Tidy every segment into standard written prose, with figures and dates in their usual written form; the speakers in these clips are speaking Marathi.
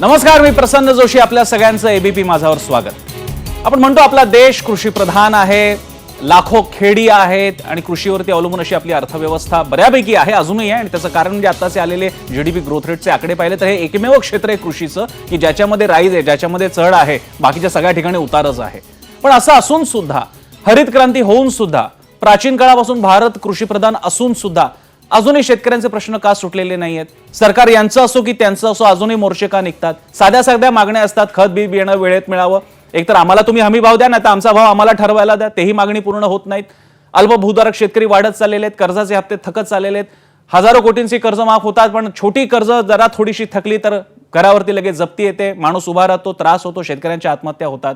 नमस्कार, मी प्रसन्न जोशी. आपल्या सगळ्यांचं एबीपी माझावर स्वागत. आपण म्हणतो आपला देश कृषीप्रधान आहे, लाखो खेडी आहेत आणि कृषीवरती अवलंबून अशी आपली अर्थव्यवस्था बऱ्यापैकी आहे, अजूनही आहे. आणि त्याचं कारण म्हणजे आताचे आलेले जीडीपी ग्रोथ रेटचे आकडे पाहिले तर हे एकमेव क्षेत्र आहे कृषीचं की ज्याच्यामध्ये राईज आहे, ज्याच्यामध्ये चढ आहे, बाकीच्या सगळ्या ठिकाणी उतारच आहे. पण असं असून सुद्धा, हरित क्रांती होऊन सुद्धा, प्राचीन काळापासून भारत कृषीप्रधान असून सुद्धा अजूनही शेतकऱ्यांचे प्रश्न का सुटलेले नाहीयेत? सरकार यांचं असो की त्यांचं असो, अजूनही मोर्चे का निघतात? साध्या साध्या मागण्या असतात, खत बी बियाणं वेळेत मिळावं, एकतर आम्हाला तुम्ही हमी भाव द्या, नाही तर आमचा भाव आम्हाला ठरवायला द्या. तेही मागणी पूर्ण होत नाहीत. अल्पभूधारक शेतकरी वाढत चाललेले आहेत, कर्जाचे हप्ते थकत चाललेले आहेत. हजारो कोटींची कर्ज माफ होतात, पण छोटी कर्ज जरा थोडीशी थकली तर घरावरती लगेच जप्ती येते, माणूस उभा राहतो, त्रास होतो, शेतकऱ्यांच्या आत्महत्या होतात.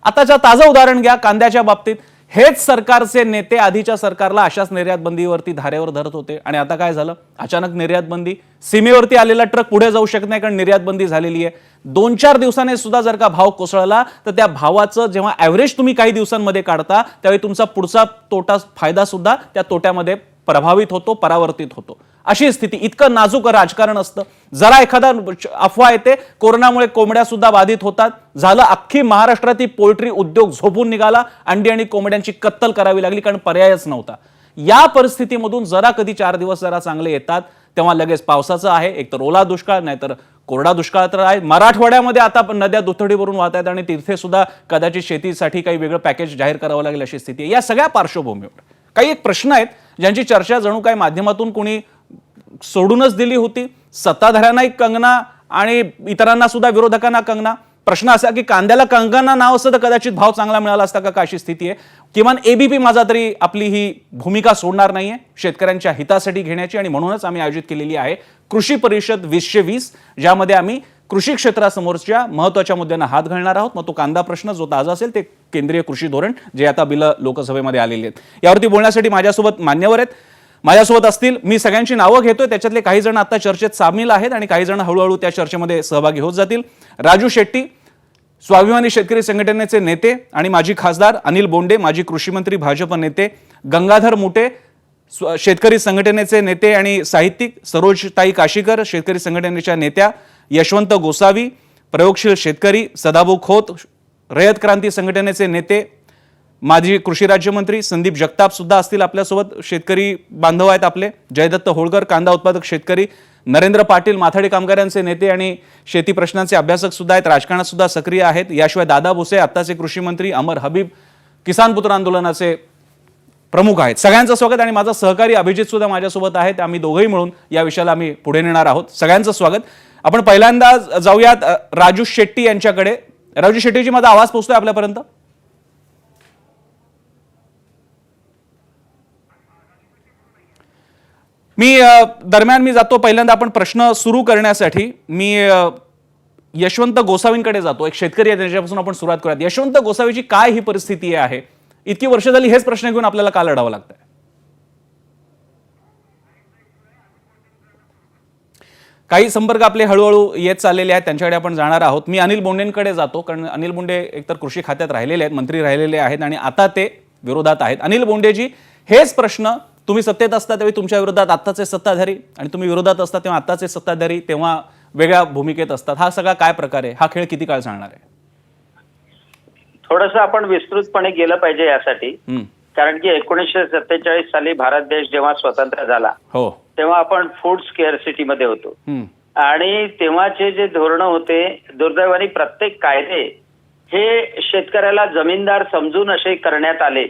आताच्या ताजं उदाहरण घ्या कांद्याच्या बाबतीत. हेच सरकारचे नेते आधीच्या सरकारला अशाच निर्यात बंदीवरती धारेवर धरत होते आणि आता काय झालं? अचानक निर्यात बंदी. सीमेवरती आलेला ट्रक पुढे जाऊ शकत नाही कारण निर्यात बंदी झालेली आहे. 2-4 दिवसाने सुद्धा जर का भाव कोसळला तर त्या भावाचं जेव्हा ॲव्हरेज तुम्ही काही दिवसांमध्ये काढता त्यावेळी तुमचा पुढचा तोटा फायदा सुद्धा त्या तोट्यामध्ये प्रभावित होतो, परावर्तित होतो. अशी स्थिती. इतकं नाजूक राजकारण असतं. जरा एखादा अफवा येते, कोरोनामुळे कोंबड्या सुद्धा बाधित होतात, झालं अख्खी महाराष्ट्रातील पोल्ट्री उद्योग झोपून निघाला, अंडी आणि कोंबड्यांची कत्तल करावी लागली कारण पर्यायच नव्हता. या परिस्थितीमधून जरा कधी 4 दिवस जरा चांगले येतात तेव्हा लगेच पावसाचं आहे, एकतर ओला दुष्काळ नाहीतर कोरडा दुष्काळ तर आहे. मराठवाड्यामध्ये आता नद्या दुथडी भरून वाहत आहेत आणि तिथे सुद्धा कदाचित शेतीसाठी काही वेगळं पॅकेज जाहीर करावं लागेल अशी स्थिती आहे. या सगळ्या पार्श्वभूमीवर काही एक प्रश्न आहेत ज्यांची चर्चा जणू काही माध्यमातून कोणी सोडूनच दिली होती. सत्ताधाऱ्यांना एक कंगना आणि इतरांना सुद्धा विरोधकांना कंगना. प्रश्न असा की कांद्याला कंगना नाव असतं तर कदाचित भाव चांगला मिळाला असता का, अशी स्थिती आहे. किमान एबीपी माझा तरी आपली ही भूमिका सोडणार नाहीये शेतकऱ्यांच्या हितासाठी घेण्याची, आणि म्हणूनच आम्ही आयोजित केलेली आहे कृषी परिषद 2020, ज्यामध्ये आम्ही कृषी क्षेत्रासमोरच्या महत्त्वाच्या मुद्द्यांना हात घालणार आहोत. मग तो कांदा प्रश्न जो ताजा असेल ते केंद्रीय कृषी धोरण जे आता बिलं लोकसभेमध्ये आलेली आहेत. यावरती बोलण्यासाठी माझ्यासोबत मान्यवर आहेत, माझ्यासोबत असतील. मी सगळ्यांची नावं घेतोय, त्याच्यातले काही जण आता चर्चेत सामील आहेत आणि काही जण हळूहळू त्या चर्चेमध्ये सहभागी होत जातील. राजू शेट्टी, स्वाभिमानी शेतकरी संघटनेचे नेते आणि माजी खासदार. अनिल बोंडे, माजी कृषी मंत्री, भाजप नेते. गंगाधर मुटे, शेतकरी संघटनेचे नेते आणि साहित्यिक. सरोजताई काशीकर, शेतकरी संघटनेच्या नेत्या. यशवंत गोसावी, प्रयोगशील शेतकरी. सदाभाऊ खोत, रयत क्रांती संघटनेचे नेते. माजी कृषी राज्यमंत्री संदीप जगताप सुद्धा असतील आपल्यासोबत, शेतकरी बांधव आहेत आपले. जयदत्त होळकर, कांदा उत्पादक शेतकरी. नरेंद्र पाटील, माथाडी कामगारांचे नेते आणि शेती प्रश्नांचे अभ्यासक सुद्धा आहेत, राजकारणात सुद्धा सक्रिय आहेत. याशिवाय दादा भुसे, आत्ताचे कृषी मंत्री. अमर हबीब, किसान पुत्र आंदोलनाचे प्रमुख आहेत. सगळ्यांचं स्वागत. आणि माझा सहकारी अभिजित सुद्धा माझ्यासोबत आहेत. आम्ही दोघंही मिळून या विषयाला आम्ही पुढे नेणार आहोत. सगळ्यांचं स्वागत. आपण पहिल्यांदा जाऊयात राजू शेट्टी यांच्याकडे. राजू शेट्टीजी, माझा आवाज पोहोचतोय आपल्यापर्यंत? दरम्यान मी जातो. पहिल्यांदा आपण प्रश्न सुरू करण्यासाठी मी यशवंत गोसावींकडे जातो. एक शेतकरी आहे, त्याच्यापासून आपण सुरुवात करूयात. यशवंत गोसावीची काय ही परिस्थिती आहे? इतकी वर्ष झाली हेच प्रश्न घेऊन आपल्याला का लढावं लागतंय? काही संपर्क आपले हळूहळू येत चाललेले आहेत, त्यांच्याकडे आपण जाणार आहोत. मी अनिल बोंडेंकडे जातो कारण अनिल बोंडे एकतर कृषी खात्यात राहिलेले आहेत, मंत्री राहिलेले आहेत आणि आता ते विरोधात आहेत. अनिल बोंडेजी, हेच प्रश्न तुम्ही सत्तेत असता त्यावेळी तुमच्या विरोधात आत्ताचे सत्ताधारी, आणि तुम्ही विरोधात असता तेव्हा आत्ताचे सत्ताधारी तेव्हा वेगळ्या भूमिकेत असतात. हा सगळा काय प्रकार आहे? हा खेळ किती काळ चालणार आहे? थोडंसं आपण विस्तृतपणे गेलं पाहिजे यासाठी, कारण की 1947 साली भारत देश जेव्हा स्वतंत्र झाला तेव्हा आपण फूड स्केअरसिटी मध्ये होतो आणि तेव्हाचे जे धोरणं होते, दुर्दैवाने प्रत्येक कायदे हे शेतकऱ्याला जमीनदार समजून असे करण्यात आले.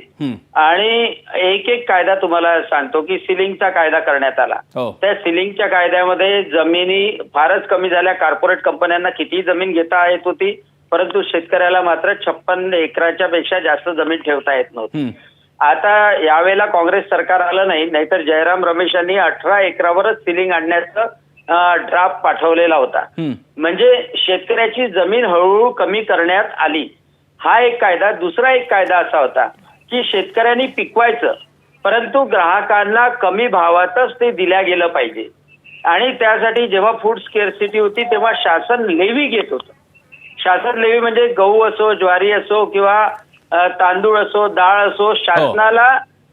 आणि एक एक कायदा तुम्हाला सांगतो की सिलिंगचा कायदा करण्यात आला. त्या सिलिंगच्या कायद्यामध्ये जमिनी फारच कमी झाल्या. कॉर्पोरेट कंपन्यांना किती जमीन घेता येत होती, परंतु शेतकऱ्याला मात्र 56 एकराच्या पेक्षा जास्त जमीन ठेवता येत नव्हती. आता यावेळेला काँग्रेस सरकार आलं नाही, नाहीतर जयराम रमेश यांनी 18 एकरावरच सिलिंग आणण्याचं ड्राफ्ट पाठवलेला होता. म्हणजे शेतकऱ्याची जमीन हळूहळू कमी करण्यात आली. हा एक कायदा. दुसरा एक कायदा असा होता की शेतकऱ्यांनी पिकवायचं, परंतु ग्राहकांना कमी भावातच ते दिल्या गेलं पाहिजे. आणि त्यासाठी जेव्हा फूड स्केअरसिटी होती तेव्हा शासन लेवी घेत होतं. शासन लेवी म्हणजे गहू असो, ज्वारी असो किंवा तांदूळ असो, डाळ असो, शासनाला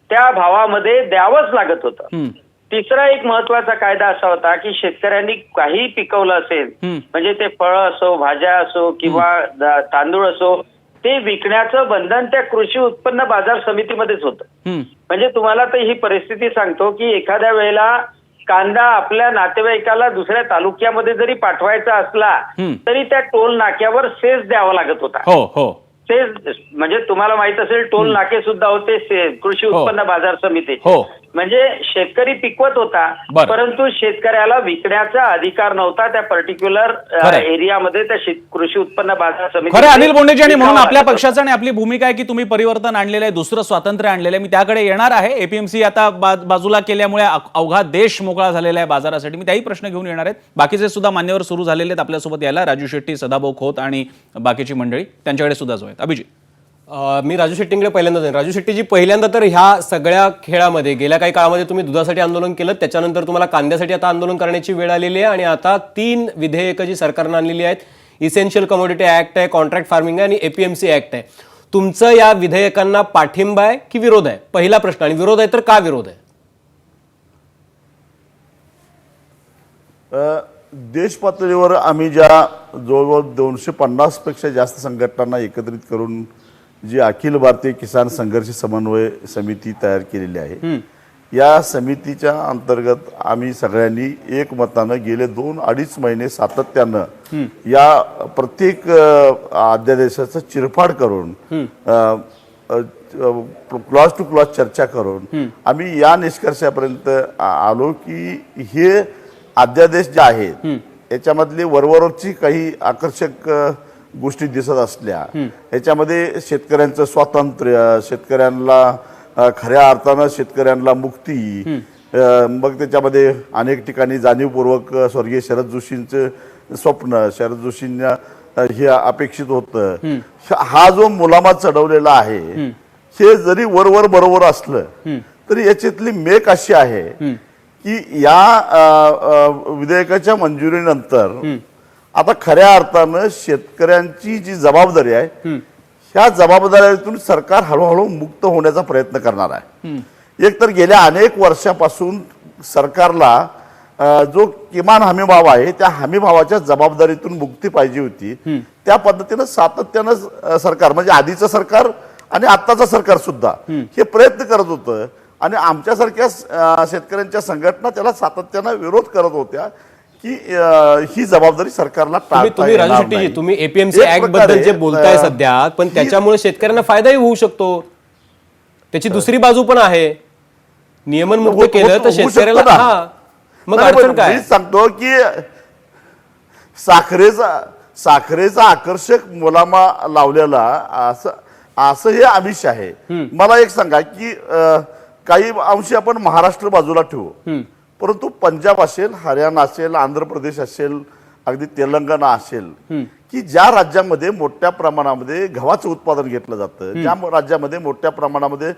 त्या भावामध्ये द्यावंच लागत होतं. तिसरा एक महत्वाचा कायदा असा होता की शेतकऱ्यांनी काही पिकवलं असेल, म्हणजे ते फळं असो, भाज्या असो किंवा तांदूळ असो, ते विकण्याचं बंधन त्या कृषी उत्पन्न बाजार समितीमध्येच होतं. म्हणजे तुम्हाला तर ही परिस्थिती सांगतो की एखाद्या वेळेला कांदा आपल्या नातेवाईकाला दुसऱ्या तालुक्यामध्ये जरी पाठवायचा असला तरी त्या टोल नाक्यावर सेस द्यावा लागत होता. हो. सेस म्हणजे तुम्हाला माहित असेल, टोल नाके सुद्धा होते कृषी उत्पन्न बाजार समितीचे. म्हणजे शेतकरी पिकवत होता, परंतु शेतकऱ्याला विकण्याचा अधिकार नव्हता त्या पर्टिक्युलर एरियामध्ये त्या कृषी उत्पन्न बाजार समिती. खरं अनिल बोंडेजी, आणि म्हणून आपल्या पक्षाचं आणि आपली भूमिका आहे की तुम्ही परिवर्तन आणलेलं आहे, दुसरं स्वातंत्र्य आणलेलं आहे. मी त्याकडे येणार आहे. एपीएमसी आता बाजूला केल्यामुळे अवघा देश मोकळा झालेला आहे बाजारासाठी. मी त्याही प्रश्न घेऊन येणार आहेत. बाकीचे सुद्धा मान्यवर सुरू झालेले आहेत आपल्यासोबत यायला. राजू शेट्टी, सदाभाऊ खोत आणि बाकीची मंडळी त्यांच्याकडे सुद्धा जो आहेत. अभिजित, मी राजू शेट्टींकडे पहिल्यांदा जाईन. राजू शेट्टीजी, पहिल्यांदा तर ह्या सगळ्या खेळामध्ये गेल्या काही काळामध्ये तुम्ही दुधासाठी आंदोलन केलं, त्याच्यानंतर तुम्हाला कांद्यासाठी आता आंदोलन करण्याची वेळ आलेली आहे आणि आता 3 विधेयकं जी सरकारनं आणलेली आहेत, इसेन्शियल कमोडिटी ऍक्ट आहे, कॉन्ट्रॅक्ट फार्मिंग आहे आणि एपीएमसी ऍक्ट आहे. तुमचं या विधेयकांना पाठिंबा आहे की विरोध आहे? पहिला प्रश्न. आणि विरोध आहे तर का विरोध आहे? देश पातळीवर आम्ही ज्या जवळजवळ 250 पेक्षा जास्त संघटनांना एकत्रित करून जी अखिल भारतीय किसान संघर्ष समन्वय समिती तयार केलेली आहे, या समितीच्या अंतर्गत आम्ही सगळ्यांनी एकमतानं गेले 2-2.5 महिने सातत्यानं या प्रत्येक अध्यादेशाचं चिरफाड करून क्लॉज टू क्लॉज चर्चा करून आम्ही या निष्कर्षापर्यंत आलो की हे अध्यादेश जे आहेत याच्यामधली वरवरची काही आकर्षक गोष्टी दिसत असल्या, याच्यामध्ये शेतकऱ्यांचं स्वातंत्र्य, शेतकऱ्यांना खऱ्या अर्थानं शेतकऱ्यांना मुक्ती, मग त्याच्यामध्ये अनेक ठिकाणी जाणीवपूर्वक स्वर्गीय शरद जोशींचं स्वप्न, शरद जोशींना हे अपेक्षित होतं, हा जो मुलामा चढवलेला आहे, हे जरी वरवर बरोबर असलं तरी याच्यातली मेक अशी आहे की या विधेयकाच्या मंजुरीनंतर आता खऱ्या अर्थानं शेतकऱ्यांची जी जबाबदारी आहे, ह्या जबाबदारीतून सरकार हळूहळू मुक्त होण्याचा प्रयत्न करणार आहे. एक तर गेल्या अनेक वर्षापासून सरकारला जो किमान हमीभाव आहे त्या हमीभावाच्या जबाबदारीतून मुक्ती पाहिजे होती. त्या पद्धतीनं सातत्यानं सरकार, म्हणजे आधीचं सरकार आणि आत्ताचं सरकार सुद्धा हे प्रयत्न करत होतं आणि आमच्यासारख्या शेतकऱ्यांच्या संघटना त्याला सातत्यानं विरोध करत होत्या की ही जबाबदारी सरकारला तुम्ही राजू शेट्टीजी, तुम्ही एपीएमसी ऍक्ट बद्दल जे बोलताय सध्या, पण त्याच्यामुळे शेतकऱ्यांना फायदाही होऊ शकतो. त्याची दुसरी बाजू पण आहे. नियमन मुक्त केलं तर शेतकऱ्याला मग अडचण काय? मी सांगतो की साखरेचा आकर्षक मुलामा लावलेला असं हे आमिष आहे. मला एक सांगा की काही अंशी आपण महाराष्ट्र बाजूला ठेवू, परंतु पंजाब असेल, हरियाणा असेल, आंध्र प्रदेश असेल, अगदी तेलंगणा असेल, की ज्या राज्यामध्ये मोठ्या प्रमाणामध्ये गव्हाचं उत्पादन घेतलं जातं, ज्या राज्यामध्ये मोठ्या प्रमाणामध्ये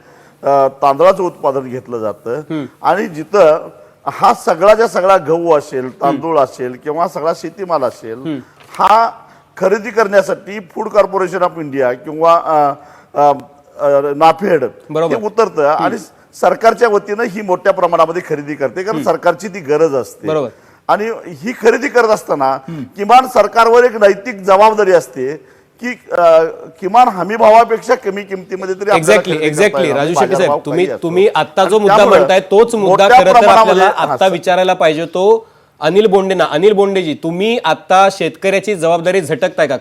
तांदळाचं उत्पादन घेतलं जातं आणि जिथं हा सगळाच्या सगळा गहू असेल, तांदूळ असेल किंवा सगळा शेतीमाल असेल, हा खरेदी करण्यासाठी फूड कॉर्पोरेशन ऑफ इंडिया किंवा नाफेड हे उतरतं आणि सरकारच्या वतीनं ही मोठ्या प्रमाणामध्ये खरेदी करते, कारण सरकारची ती गरज असते. आणि ही खरेदी करत असताना किमान सरकारवर एक नैतिक जबाबदारी असते की किमान हमी भावापेक्षा कमी किमतीमध्ये तरी एक्झॅक्टली राजू शेट्टी साहेब, तुम्ही आता जो मुद्दा म्हणताय तोच मुद्दा खरं तर आपल्याला आता विचारायला पाहिजे तो अनिल बोंडेंना. अनिल बोंडेजी, तुम्ही आता शेतकऱ्याची जबाबदारी झटकताय का?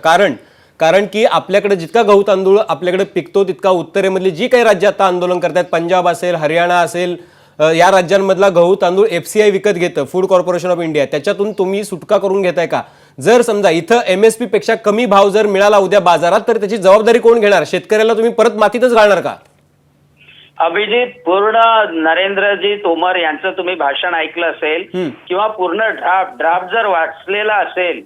कारण की आपल्याकडे जितका गहू तांदूळ आपल्याकडे पिकतो तितका उत्तरेमधली जी काही राज्य आता आंदोलन करतात, पंजाब असेल, हरियाणा असेल, या राज्यांमधला गहू तांदूळ एफसीआय विकत घेतं, फूड कॉर्पोरेशन ऑफ इंडिया, त्याच्यातून तुम्ही सुटका करून घेताय का? जर समजा इथं एमएसपी पेक्षा कमी भाव जर मिळाला उद्या बाजारात तर त्याची जबाबदारी कोण घेणार? शेतकऱ्याला तुम्ही परत मातीतच घालणार का? अभिजित, पूर्ण नरेंद्रजी तोमर यांचं तुम्ही भाषण ऐकलं असेल किंवा पूर्ण ड्राफ्ट जर वाचलेला असेल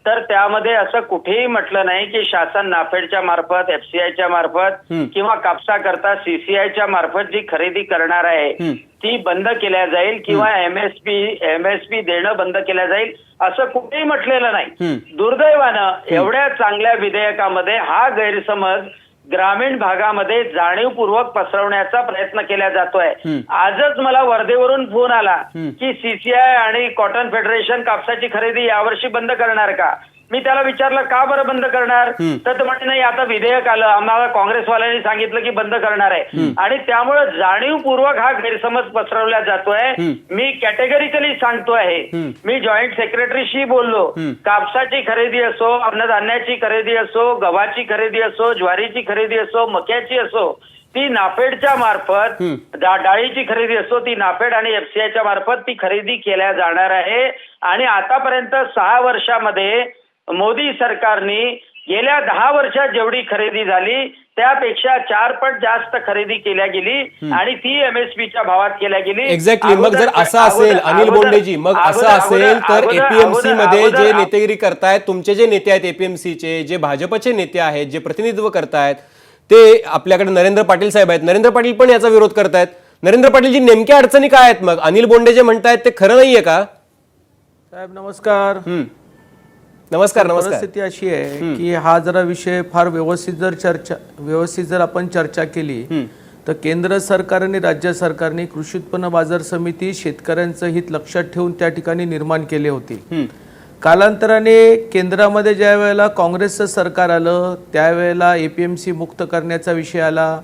तर त्यामध्ये असं कुठेही म्हटलं नाही की शासन नाफेडच्या मार्फत, एफसीआयच्या मार्फत किंवा कापसाकरता सीसीआयच्या मार्फत जी खरेदी करणार आहे ती बंद केल्या जाईल किंवा एमएसपी देणं बंद केल्या जाईल असं कुठेही म्हटलेलं नाही. दुर्दैवानं एवढ्या चांगल्या विधेयकामध्ये हा गैरसमज ग्रामीण भागामध्ये जाणीवपूर्वक पसरवण्याचा प्रयत्न केला जातोय. आजच मला वर्धेवरून फोन आला की सीसीआय आणि कॉटन फेडरेशन कापसाची खरेदी यावर्षी बंद करणार का. मी त्याला विचारलं का बरं बंद करणार, तर ते म्हणे नाही आता विधेयक आलं, आम्हाला काँग्रेसवाल्यांनी सांगितलं की बंद करणार आहे. आणि त्यामुळे जाणीवपूर्वक हा गैरसमज पसरवला जातोय. मी कॅटेगरिकली सांगतो आहे, मी जॉईंट सेक्रेटरीशी बोललो, कापसाची खरेदी असो, अन्नधान्याची खरेदी असो, गव्हाची खरेदी असो, ज्वारीची खरेदी असो, मक्याची असो, ती नाफेडच्या मार्फत, डाळीची खरेदी असो ती नाफेड आणि एफसीआयच्या मार्फत ती खरेदी केल्या जाणार आहे. आणि आतापर्यंत 6 वर्षामध्ये मोदी सरकारने गेल्या 10 वर्षात जेवढी खरेदी झाली त्यापेक्षा 4 पट जास्त खरेदी केल्या गेली आणि ती MSPच्या भावात केल्या गेली. एक्झॅक्टली. मग जर असं असेल अनिल बोंडेजी, मग असं असेल तर एपीएमसी मध्ये जे नेतेगिरी करतायत, तुमचे जे नेते आहेत एपीएमसीचे, जे भाजपचे नेते आहेत, जे प्रतिनिधित्व करतायत, ते आपल्याकडे नरेंद्र पाटील साहेब आहेत. नरेंद्र पाटील पण याचा विरोध करतायत. नरेंद्र पाटीलजी, नेमक्या अडचणी काय आहेत? मग अनिल बोंडे जे म्हणतायत ते खरं नाहीये का? साहेब नमस्कार. नमस्कार. नमस्कार. परिस्थिती अशी आहे की हा जरा विषय फार व्यवस्थित जर आपण चर्चा केली तर केंद्र सरकार आणि राज्य सरकारने कृषी उत्पन्न बाजार समिती शेतकऱ्यांचं हित लक्षात ठेवून त्या ठिकाणी निर्माण केली होती. कालांतराने केंद्रामध्ये ज्या वेळेला काँग्रेसचं सरकार आलं त्यावेळेला एपीएमसी मुक्त करण्याचा विषय आला.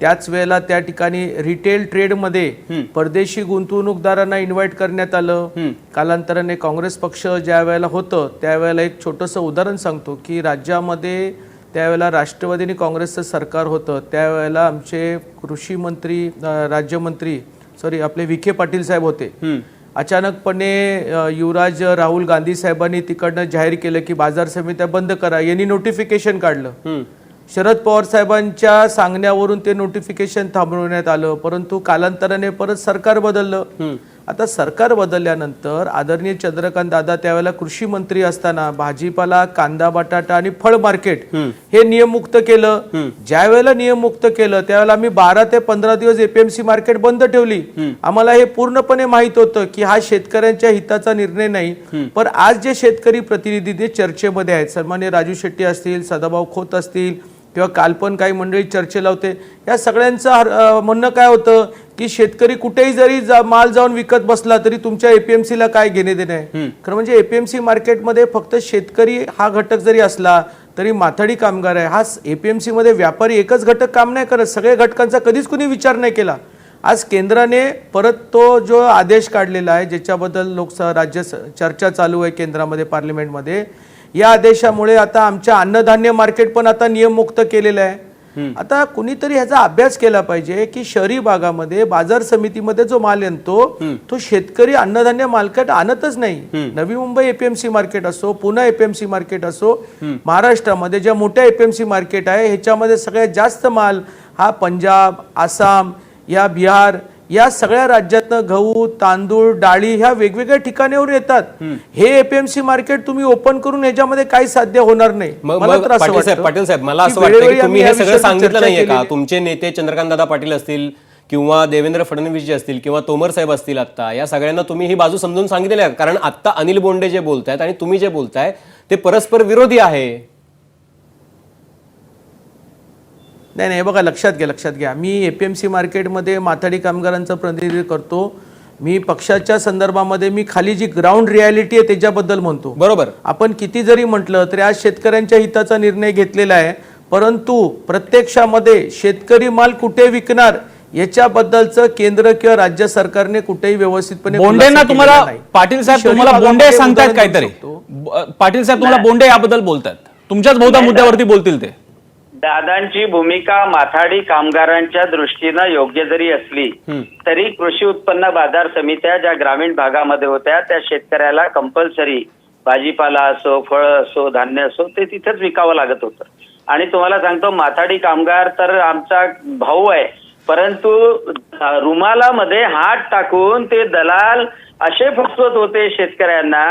त्याच वेळेला त्या ठिकाणी रिटेल ट्रेडमध्ये परदेशी गुंतवणूकदारांना इन्व्हाइट करण्यात आलं. कालांतराने काँग्रेस पक्ष ज्या वेळेला होतं त्यावेळेला एक छोटंसं उदाहरण सांगतो की राज्यामध्ये त्यावेळेला राष्ट्रवादी आणि काँग्रेसचं सरकार होतं त्यावेळेला आमचे कृषी मंत्री राज्यमंत्री आपले विखे पाटील साहेब होते. अचानकपणे युवराज राहुल गांधी साहेबांनी तिकडनं जाहीर केलं की बाजार समित्या बंद करा. यांनी नोटिफिकेशन काढलं. शरद पवार साहेबांच्या सांगण्यावरून ते नोटिफिकेशन थांबवण्यात आलं. परंतु कालांतराने परत सरकार बदललं. आता सरकार बदलल्यानंतर आदरणीय चंद्रकांत दादा त्यावेळेला कृषी मंत्री असताना भाजीपाला, कांदा, बटाटा आणि फळ मार्केट हे नियममुक्त केलं. ज्या वेळेला नियममुक्त केलं त्यावेळेला आम्ही 12 ते 15 दिवस एपीएमसी मार्केट बंद ठेवली. आम्हाला हे पूर्णपणे माहित होतं की हा शेतकऱ्यांच्या हिताचा निर्णय नाही. पण आज जे शेतकरी प्रतिनिधी ते चर्चेमध्ये आहेत, सन्माननीय राजू शेट्टी असतील, सदाभाऊ खोत असतील किंवा काल पण काही मंडळी चर्चेला होते, या सगळ्यांचं म्हणणं काय होतं की शेतकरी कुठेही जरी माल जाऊन विकत बसला तरी तुमच्या एपीएमसीला काय घेणे देणे आहे. खरं म्हणजे एपीएमसी मार्केटमध्ये फक्त शेतकरी हा घटक जरी असला तरी माथाडी कामगार आहे. हा एपीएमसी मध्ये व्यापारी एकच घटक काम नाही करत, सगळ्या घटकांचा कधीच कुणी विचार नाही केला. आज केंद्राने परत तो जो आदेश काढलेला आहे ज्याच्याबद्दल राज्य चर्चा चालू आहे केंद्रामध्ये, पार्लमेंटमध्ये, या आदेशामुळे आता आमच्या अन्नधान्य मार्केट पण आता नियममुक्त केलेलं आहे. आता कुणीतरी ह्याचा अभ्यास केला पाहिजे की शहरी भागामध्ये बाजार समितीमध्ये जो माल येतो तो शेतकरी अन्नधान्य मार्केट आणतच नाही. नवी मुंबई एपीएमसी मार्केट असो, पुणे एपीएमसी मार्केट असो, महाराष्ट्रामध्ये ज्या मोठ्या एपीएमसी मार्केट आहे ह्याच्यामध्ये सगळ्यात जास्त माल हा पंजाब, आसाम, या बिहार या सगळ्या राज्यातनं गहू, तांदूळ, डाळी ह्या वेगवेगळ्या ठिकाणावर येतात. हे एपीएमसी मार्केट तुम्ही ओपन करून ह्याच्यामध्ये काही साध्य होणार नाही. पाटील साहेब, मला असं वाटतं की तुम्ही हे सगळं सांगितलं नाहीये का? तुमचे नेते चंद्रकांतदादा पाटील असतील किंवा देवेंद्र फडणवीस जे असतील किंवा तोमर साहेब असतील, आता या सगळ्यांना तुम्ही ही बाजू समजून सांगितलेली आहे? कारण आता अनिल बोंडे जे बोलतायत आणि तुम्ही जे बोलताय ते परस्पर विरोधी आहे. नाही बघा, लक्षात घ्या. मी एपीएमसी मार्केटमध्ये माथाडी कामगारांचं प्रतिनिधित्व करतो. मी पक्षाच्या संदर्भामध्ये मी खाली जी ग्राउंड रियालिटी आहे त्याच्याबद्दल म्हणतो. बरोबर. आपण किती जरी म्हटलं तरी आज शेतकऱ्यांच्या हिताचा निर्णय घेतलेला आहे, परंतु प्रत्यक्षामध्ये शेतकरी माल कुठे विकणार याच्याबद्दलचं केंद्र किंवा राज्य सरकारने कुठेही व्यवस्थितपणे बोंडेंना तुम्हाला पाटील साहेब तुम्हाला बोंडे सांगतायत काहीतरी. पाटील साहेब तुम्हाला बोंडे याबद्दल बोलतात, तुमच्याच बहुधा मुद्द्यावरती बोलतील ते. दादांची भूमिका माथाडी कामगारांच्या दृष्टीनं योग्य जरी असली तरी कृषी उत्पन्न बाजार समित्या ज्या ग्रामीण भागामध्ये होत्या त्या शेतकऱ्याला कंपल्सरी भाजीपाला असो, फळ असो, धान्य असो ते तिथेच विकावं लागत होतं. आणि तुम्हाला सांगतो माथाडी कामगार तर आमचा भाऊ आहे, परंतु रुमालामध्ये हात टाकून ते दलाल असे फसवत होते शेतकऱ्यांना.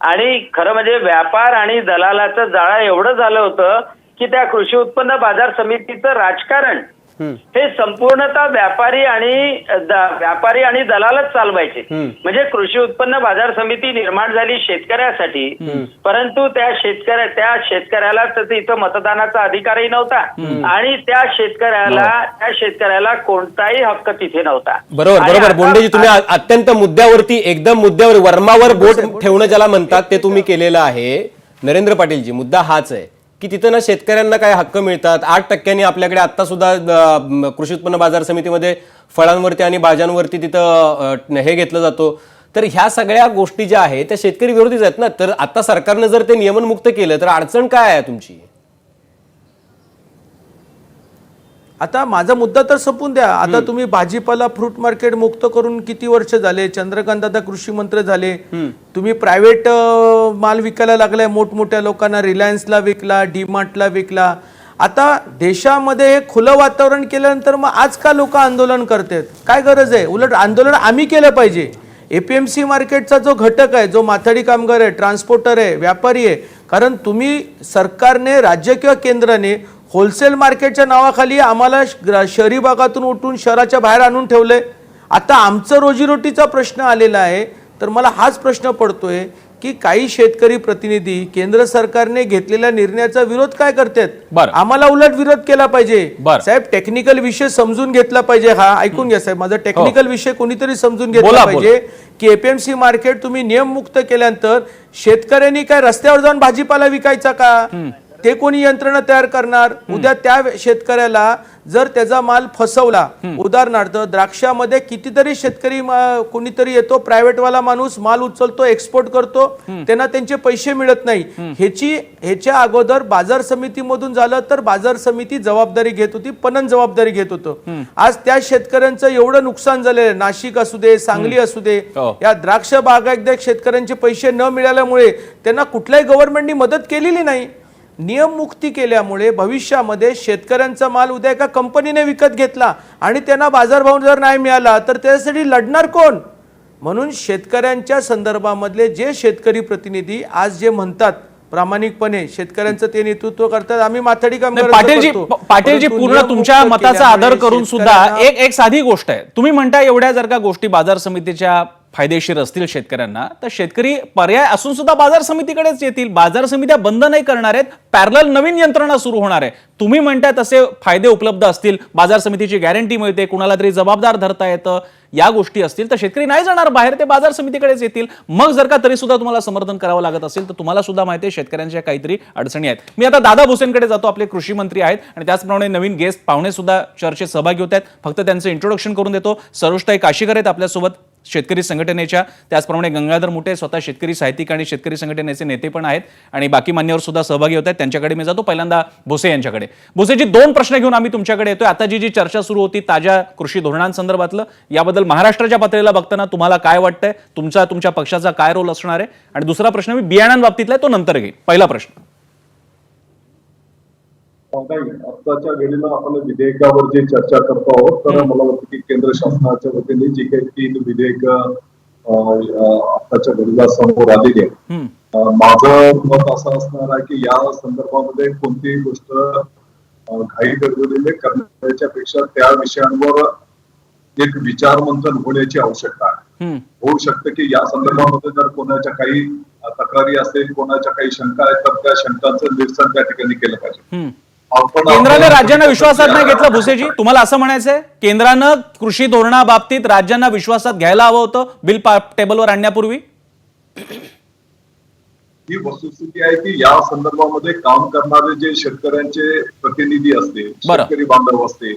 आणि खरं म्हणजे व्यापार आणि दलालाचं जाळं एवढं झालं होतं की त्या कृषी उत्पन्न बाजार समितीचं राजकारण हे संपूर्णतः व्यापारी आणि दलालच चालवायचे. म्हणजे कृषी उत्पन्न बाजार समिती निर्माण झाली शेतकऱ्यासाठी, परंतु त्या शेतकऱ्याला तर इथं मतदानाचा अधिकारही नव्हता आणि त्या शेतकऱ्याला कोणताही हक्क तिथे नव्हता. बरोबर बोंडेजी, तुम्ही अत्यंत मुद्द्यावरती एकदम मुद्द्यावर वर्मावर बोट ठेवणं ज्याला म्हणतात ते तुम्ही केलेलं आहे. नरेंद्र पाटीलजी, मुद्दा हाच आहे की तिथं ना शेतकऱ्यांना काय हक्क मिळतात. 8% आपल्याकडे आता सुद्धा कृषी उत्पन्न बाजार समितीमध्ये फळांवरती आणि भाज्यांवरती तिथं हे घेतलं जातो. तर ह्या सगळ्या गोष्टी ज्या आहेत त्या शेतकरी विरोधीच आहेत ना. तर आता सरकारनं जर ते नियमनमुक्त केलं तर अडचण काय आहे तुमची? आता माझा मुद्दा तर संपून द्या. आता तुम्ही भाजीपाला फ्रूट मार्केट मुक्त करून किती वर्ष झाले? चंद्रकांत आता कृषी मंत्री झाले. तुम्ही प्रायव्हेट माल विकायला लागलाय मोठमोठ्या लोकांना, रिलायन्सला विकला, डीमार्टला विकला. आता देशामध्ये हे खुलं वातावरण केल्यानंतर मग आज का लोक आंदोलन करतात? काय गरज आहे? उलट आंदोलन आम्ही केलं पाहिजे. एपीएमसी मार्केटचा जो घटक आहे, जो माथाडी कामगार आहे, ट्रान्सपोर्टर आहे, व्यापारी आहे, कारण तुम्ही सरकारने, राज्य किंवा केंद्राने होलसेल मार्केटच्या नावाखाली आम्हाला शहरी भागातून उठून शहराच्या बाहेर आणून ठेवलंय. आता आमचं रोजीरोटीचा प्रश्न आलेला आहे. तर मला हाच प्रश्न पडतोय की काही शेतकरी प्रतिनिधी केंद्र सरकारने घेतलेल्या निर्णयाचा विरोध काय करतात? आम्हाला उलट विरोध केला पाहिजे. साहेब, टेक्निकल विषय समजून घेतला पाहिजे. हा ऐकून घ्या साहेब, माझा टेक्निकल विषय कोणीतरी समजून घेतला पाहिजे की एपीएमसी मार्केट तुम्ही नियममुक्त केल्यानंतर शेतकऱ्यांनी काय रस्त्यावर जाऊन भाजीपाला विकायचा का? ते कोणी यंत्रणा तयार करणार? उद्या त्या शेतकऱ्याला जर त्याचा माल फसवला, उदाहरणार्थ द्राक्षामध्ये कितीतरी शेतकरी कोणीतरी येतो, प्रायव्हेटवाला माणूस माल उचलतो, एक्सपोर्ट करतो, त्यांना त्यांचे पैसे मिळत नाही. ह्याच्या अगोदर बाजार समितीमधून झालं तर बाजार समिती जबाबदारी घेत होती, पणन जबाबदारी घेत होतं. आज त्या शेतकऱ्यांचं एवढं नुकसान झालेलं, नाशिक असू दे, सांगली असू दे, या द्राक्ष बागायतदार शेतकऱ्यांचे पैसे न मिळाल्यामुळे त्यांना कुठल्याही गव्हर्नमेंटनी मदत केलेली नाही. नियममुक्ती केल्यामुळे भविष्यामध्ये शेतकऱ्यांचा माल उद्या एका कंपनीने विकत घेतला आणि त्यांना बाजारभाव जर नाही मिळाला तर त्यासाठी लढणार कोण? म्हणून शेतकऱ्यांच्या संदर्भामधले जे शेतकरी प्रतिनिधी आज जे म्हणतात प्रामाणिकपणे शेतकऱ्यांचं ते नेतृत्व करतात, आम्ही माथाडी कामगार. पाटीलजी, पूर्ण तुमच्या मताचा आदर करून सुद्धा एक साधी गोष्ट आहे. तुम्ही म्हणता एवढ्या जर का गोष्टी बाजार समितीच्या फायदेशीर असतील शेतकऱ्यांना, तर शेतकरी पर्याय असून सुद्धा बाजार समितीकडेच येतील. बाजार समित्या बंद नाही करणार आहेत, पॅरलल नवीन यंत्रणा सुरू होणार आहे. तुम्ही म्हणताय तसे फायदे उपलब्ध असतील, बाजार समितीची गॅरंटी मिळते, कुणाला तरी जबाबदार धरता येतं, या गोष्टी असतील तर शेतकरी नाही जाणार बाहेर, ते बाजार समितीकडेच येतील. मग जर का तरी सुद्धा तुम्हाला समर्थन करावं लागत असेल तर तुम्हाला सुद्धा माहिती आहे शेतकऱ्यांच्या काहीतरी अडचणी आहेत. मी आता दादा भुसेंकडे जातो, आपले कृषी मंत्री आहेत आणि त्याचप्रमाणे नवीन गेस्ट पाहुणे सुद्धा चर्चेत सहभागी होत आहेत. फक्त त्यांचं इंट्रोडक्शन करून देतो. सरोजताई काशीकर आहेत आपल्यासोबत, शेतकरी संघटनेच्या, त्याचप्रमाणे गंगाधर मुटे स्वतः शेतकरी साहित्यिक आणि शेतकरी संघटनेचे नेते पण आहेत आणि बाकी मान्यवर सुद्धा सहभागी होत आहेत. त्यांच्याकडे मी जातो. पहिल्यांदा भुसे यांच्याकडे. भुसेजी, 2 प्रश्न घेऊन आम्ही तुमच्याकडे येतोय. आता जी चर्चा सुरू होती ताज्या कृषी धोरणांसंदर्भातलं, याबद्दल महाराष्ट्राच्या पातळीला बघताना तुम्हाला काय वाटतंय? तुमच्या पक्षाचा काय रोल असणार आहे? आणि दुसरा प्रश्न मी बियाण्यांबाबतीतला आहे, तो नंतर घेईन. पहिला प्रश्न, आताच्या घडीला आपण विधेयकावर जे चर्चा करतो आहोत, तर मला वाटतं की केंद्र शासनाच्या वतीने जी काही 3 विधेयक आताच्या घडीला समोर आलेली आहे, माझं मत असं असणार आहे की या संदर्भामध्ये कोणतीही गोष्ट घाई गडबडीने करण्याच्या पेक्षा त्या विषयांवर एक विचार मंथन होण्याची आवश्यकता आहे. होऊ शकतं की या संदर्भामध्ये जर कोणाच्या काही तक्रारी असेल, कोणाच्या काही शंका आहेत, तर त्या शंकांचं निरसन त्या ठिकाणी केलं पाहिजे. केंद्राने राज्यांना विश्वासात नाही घेतलं. भुसेजी, तुम्हाला असं म्हणायचंय केंद्रानं कृषी धोरणाबाबतीत राज्यांना विश्वासात घ्यायला हवं होतं बिल टेबलवर आणण्यापूर्वी? ही वस्तुस्थिती आहे की या संदर्भामध्ये काम करणारे जे शेतकऱ्यांचे प्रतिनिधी असतील, शेतकरी बांधव असतील,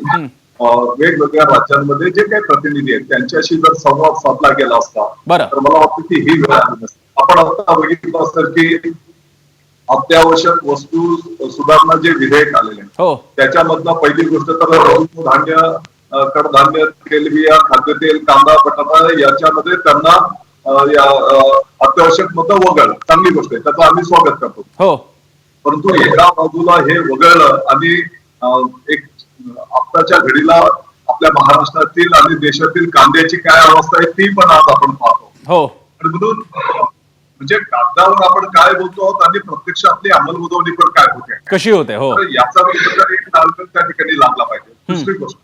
वेगवेगळ्या राज्यांमध्ये जे काही प्रतिनिधी आहेत त्यांच्याशी जर संवाद साधला गेला असता तर मला वाटतं की ही वेळ आली नसती. आपण आता बघितलं असेल की अत्यावश्यक वस्तू सुधारणा जे विधेयक आलेले त्याच्यामधनं पहिली गोष्ट तर धान्य, कडधान्य, तेलबिया, खाद्यतेल, कांदा, बटाटा याच्यामध्ये त्यांना अत्यावश्यक मतं वगळलं. चांगली गोष्ट आहे, त्याचं आम्ही स्वागत करतो. परंतु एका बाजूला हे वगळलं आणि एक आताच्या घडीला आपल्या महाराष्ट्रातील आणि देशातील कांद्याची काय अवस्था आहे ती पण आज आपण पाहतो. आणि म्हणून म्हणजे कागदावर आपण काय बोलतो आहोत आणि प्रत्यक्ष आपली अंमलबजावणी पण काय होते, कशी होते, याचा एक ताळमेळ त्या ठिकाणी लागला पाहिजे. दुसरी गोष्ट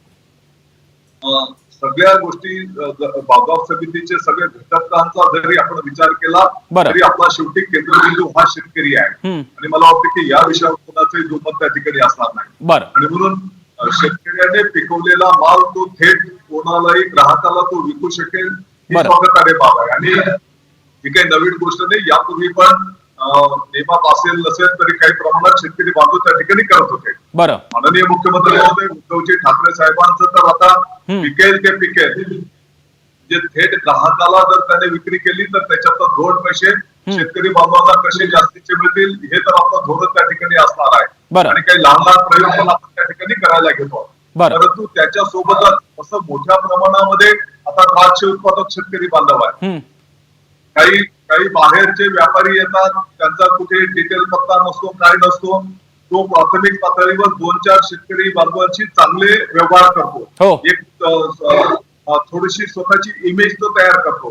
सगळ्या गोष्टी बाजार समितीचे सगळे घटकांचा जरी आपण विचार केला तरी आपला शेवटी केंद्रबिंदू हा शेतकरी आहे आणि मला वाटतं की या विषयावर कोणाचंही दुमत त्या ठिकाणी असणार नाही आणि म्हणून शेतकऱ्याने पिकवलेला माल तो थेट कोणालाही ग्राहकाला तो विकू शकेल ही स्वागतार्ह बाब आहे. आणि ही काही नवीन गोष्ट नाही, यापूर्वी पण नेमात असेल नसेल तरी काही प्रमाणात शेतकरी बांधव त्या ठिकाणी करत होते. माननीय मुख्यमंत्री महोदय उद्धवजी ठाकरे साहेबांचं तर आता पिकेल ते पिकेल जे थेट ग्राहकाला जर त्याने विक्री केली तर त्याच्यात 2 पैसे शेतकरी बांधवांना कसे जास्तीचे मिळतील हे तर आपलं धोरण त्या ठिकाणी असणार आहे. आणि काही लहान लहान प्रयोग पण आपण त्या ठिकाणी करायला घेतो. परंतु त्याच्या सोबतच असं मोठ्या प्रमाणामध्ये आता द्राक्ष उत्पादक शेतकरी बांधव आहे. काही बाहेरचे व्यापारी येतात, त्यांचा कुठे डिटेल पत्ता नसतो, काय नसतो, तो प्राथमिक पातळीवर 2-4 शेतकरी बांधवांशी चांगले व्यवहार करतो, एक थोडीशी स्वतःची इमेज तो तयार करतो.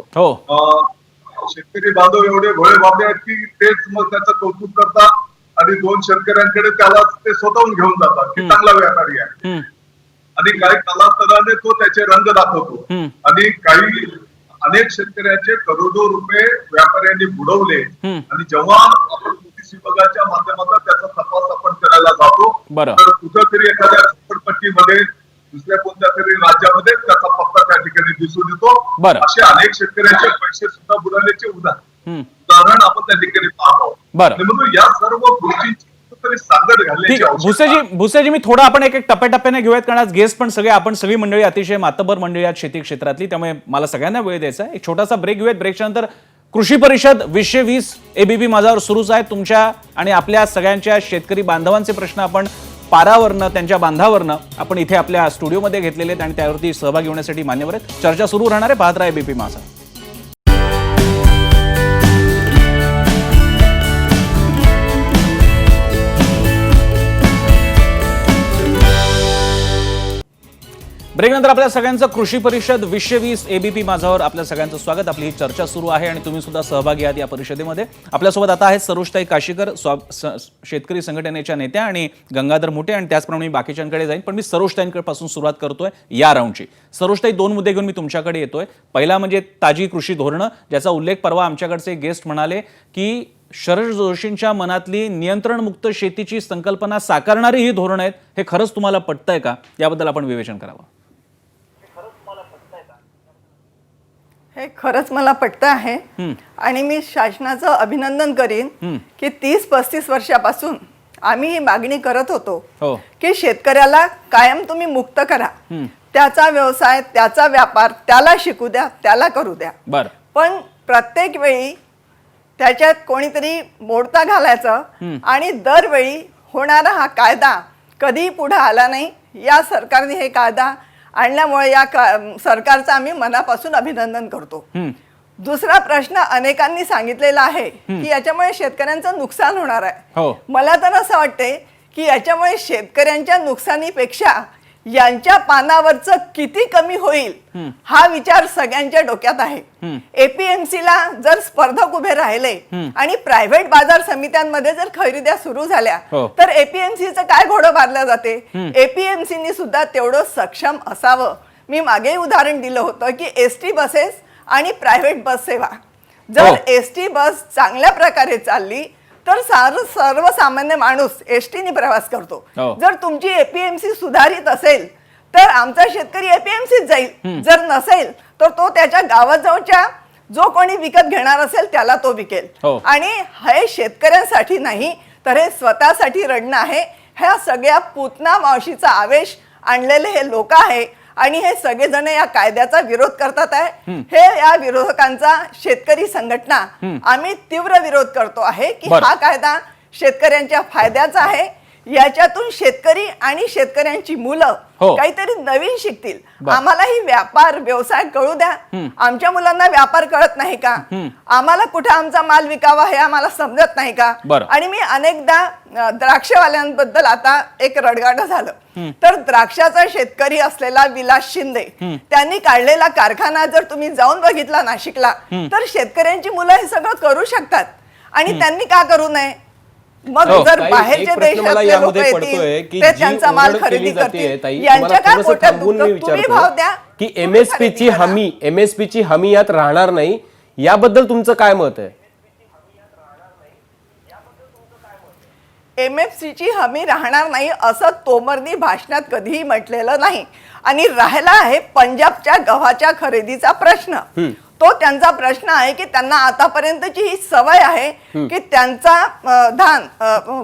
शेतकरी बांधव एवढे भोळे बाबे आहेत की तेच मग त्याचं कौतुक करतात आणि 2 शेतकऱ्यांकडे त्याला ते स्वतःहून घेऊन जातात की चांगला व्यापारी आहे. आणि काही कालांतराने तो त्याचे रंग दाखवतो आणि काही अनेक शेतकऱ्यांचे करोडो रुपये व्यापाऱ्यांनी बुडवले आणि जेव्हा आपण कृषी विभागाच्या माध्यमातून त्याचा तपास आपण करायला जातो तर कुठेतरी एखाद्या झोपडपट्टीमध्ये दुसऱ्या कोणत्या तरी राज्यामध्ये त्याचा पत्ता त्या ठिकाणी दिसून येतो. असे अनेक शेतकऱ्यांचे पैसे सुद्धा बुडाल्याचे उदाहरण आपण त्या ठिकाणी पाहतो. म्हणून या सर्व गोष्टींची भुसेजी मी थोडं आपण एक टप्प्याटप्प्याने घेऊयात, कारण आज गेस्ट पण सगळे आपण सगळी मंडळी अतिशय मातबर मंडळी आहेत शेती क्षेत्रातली, त्यामुळे मला सगळ्यांना वेळ द्यायचा आहे. एक छोटासा ब्रेक घेऊयात. ब्रेकच्या नंतर कृषी परिषद 2020 एबीपी माझावर सुरूच आहे. तुमच्या आणि आपल्या सगळ्यांच्या शेतकरी बांधवांचे प्रश्न आपण पारावरनं त्यांच्या बांधावरनं आपण इथे आपल्या स्टुडिओमध्ये घेतलेले आहेत आणि त्यावरती सहभागी होण्यासाठी मान्यवर आहेत. चर्चा सुरू राहणार आहे. पाहत राहा एबीपी माझा. ब्रेक नंतर आपल्या सगळ्यांचं कृषी परिषद 2020 एबीपी माझावर आपल्या सगळ्यांचं स्वागत. आपली ही चर्चा सुरू आहे आणि तुम्ही सुद्धा सहभागी आहात या परिषदेमध्ये. आपल्यासोबत आता आहेत सरोजताई काशीकर, शेतकरी संघटनेच्या नेत्या, आणि गंगाधर मुटे, आणि त्याचप्रमाणे बाकीच्यांकडे जाईन, पण मी सरोजताईंपासून सुरुवात करतोय या राऊंडची. सरोजताई, 2 मुद्दे घेऊन मी तुमच्याकडे येतोय. पहिला म्हणजे ताजी कृषी धोरणं, ज्याचा उल्लेख परवा आमच्याकडचे गेस्ट म्हणाले की शरद जोशींच्या मनातली नियंत्रणमुक्त शेतीची संकल्पना साकारणारी ही धोरणं आहेत. हे खरंच तुम्हाला पटतंय का? याबद्दल आपण विवेचन करावं. हे खरंच मला पटतं आहे आणि मी शासनाचं अभिनंदन करीन की 30-35 वर्षापासून आम्ही ही मागणी करत होतो की शेतकऱ्याला कायम तुम्ही मुक्त करा, त्याचा व्यवसाय, त्याचा व्यापार त्याला शिकू द्या, त्याला करू द्या. पण प्रत्येक वेळी त्याच्यात कोणीतरी मोडता घालायचं आणि दरवेळी होणारा हा कायदा कधी पुढे आला नाही. या सरकारने हे कायदा आणल्यामुळे या सरकारचं आम्ही मनापासून अभिनंदन करतो. दुसरा प्रश्न अनेकांनी सांगितलेला आहे की याच्यामुळे शेतकऱ्यांचं नुकसान होणार आहे. मला तर असं वाटते की याच्यामुळे शेतकऱ्यांच्या नुकसानीपेक्षा यांच्या पानावरचं किती कमी होईल हा विचार सगळ्यांच्या डोक्यात आहे. एपीएमसीला जर स्पर्धक उभे राहिले आणि प्रायव्हेट बाजार समित्यांमध्ये जर खरेद्या सुरू झाल्या तर एपीएमसीचं काय घोडं मारलं जाते. एपीएमसीनी सुद्धा तेवढं सक्षम असावं. मी मागे उदाहरण दिलं होतं की एसटी बसेस आणि प्रायव्हेट बस सेवा, जर एसटी बस चांगल्या प्रकारे चालली तर सर्वसामान्य माणूस एसटीने प्रवास करतो. जर तुमची एपीएमसी सुधारित असेल तर आमचा शेतकरी एपीएमसीत जाईल, जर नसेल तर तो त्याच्या गावाजवळच्या जो कोणी विकत घेणार असेल त्याला तो विकेल. आणि हे शेतकऱ्यांसाठी नाही तर हे स्वतःसाठी रडणं आहे. ह्या सगळ्या पूतना मावशीचा आवेश आणलेले हे लोक आहे आणि हे सगळेजण या कायद्याचा विरोध करतात आहे. हे या विरोधकांचा शेतकरी संघटना आम्ही तीव्र विरोध करतो आहे की हा कायदा शेतकऱ्यांच्या फायद्याचा आहे. याच्यातून शेतकरी आणि शेतकऱ्यांची मुलं काहीतरी नवीन शिकतील. आम्हालाही व्यापार व्यवसाय कळू द्या. आमच्या मुलांना व्यापार कळत नाही का? आम्हाला कुठे आमचा माल विकावा हे आम्हाला समजत नाही का? आणि मी अनेकदा द्राक्षवाल्यांबद्दल आता एक रडगाडं झालं तर द्राक्षाचा शेतकरी असलेला विलास शिंदे त्यांनी काढलेला कारखाना जर तुम्ही जाऊन बघितला नाशिकला तर शेतकऱ्यांची मुलं हे सगळं करू शकतात आणि त्यांनी का करू नये? मग हो. जर ताई, बाहेरचे एक प्रश्न मला देशातले लोक यामध्ये पडतोय की ते जी त्यांचा माल ओरड खरेदी केली जाते करतील ताई, यांच्या तुम्हाला काय थोडंसं पोटात थांबून मी दुखतं? तुम्ही भाव द्या, विचारतो की तुम्ही एमएसपीची खरेदी करा. एमएसपीची हमी यात राहणार नाही, याबद्दल तुमचं काय मत आहे? MFCची हमी राहणार नाही असं तोमरनी भाषणात कधीही म्हटलेलं नाही. आणि राहिला आहे पंजाबच्या गव्हाच्या खरेदीचा प्रश्न, तो त्यांचा प्रश्न आहे की त्यांना आतापर्यंतची ही सवय आहे की त्यांचा धान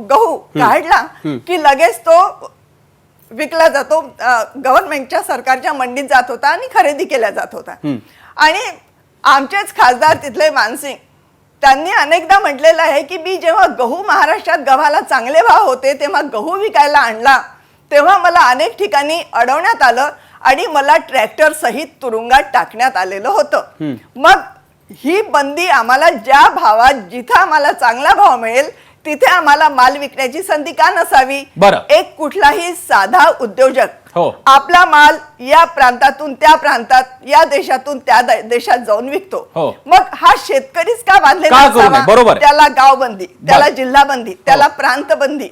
गहू काढला की लगेच तो विकला जातो, गव्हर्नमेंटच्या सरकारच्या मंडीत जात होता आणि खरेदी केला जात होता. आणि आमचेच खासदार तिथले मानसिंग त्यांनी अनेकदा म्हटलेलं आहे की मी जेव्हा गहू महाराष्ट्रात गव्हाला चांगले भाव होते तेव्हा गहू विकायला आणला तेव्हा मला अनेक ठिकाणी अडवण्यात आलं आणि मला ट्रॅक्टर सहित तुरुंगात टाकण्यात आलेलं होतं. मग ही बंदी आम्हाला ज्या भावात जिथं आम्हाला चांगला भाव मिळेल तिथे आम्हाला माल विकण्याची संधी का नसावी? बरं. एक कुठलाही साधा उद्योजक हो. आपला माल या प्रांतातून त्या प्रांतात, या देशातून त्या देशात जाऊन विकतो. हो. मग हा शेतकरीच का बांधलेला का करू नये? असावा? बरोबर आहे. त्याला गावबंदी, त्याला बरं. जिल्हाबंदी, त्याला प्रांतबंदी.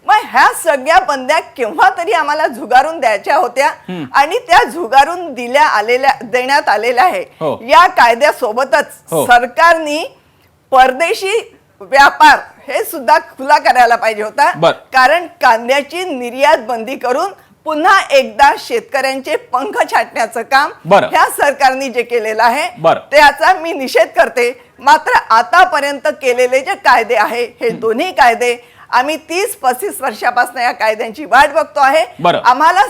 मग ह्या सगळ्या बंद्या केव्हा तरी आम्हाला झुगारून द्यायच्या होत्या आणि त्या झुगारून देण्यात आलेल्या आहे. हो. या कायद्यासोबतच हो. सरकारने परदेशी व्यापार हे सुद्धा खुला करायला पाहिजे होता. बरं. कारण कांद्याची निर्यात बंदी करून पुन्हा एकदा शेतकऱ्यांचे पंख छाटण्याचं काम बरं. ह्या सरकारने जे केलेलं आहे बरं. त्याचा मी निषेध करते. मात्र आतापर्यंत केलेले जे कायदे आहे हे दोन्ही कायदे आम्ही 30-35 वर्षापासून या कायद्यांची वाट बघतो आहे. बरं. आम्हाला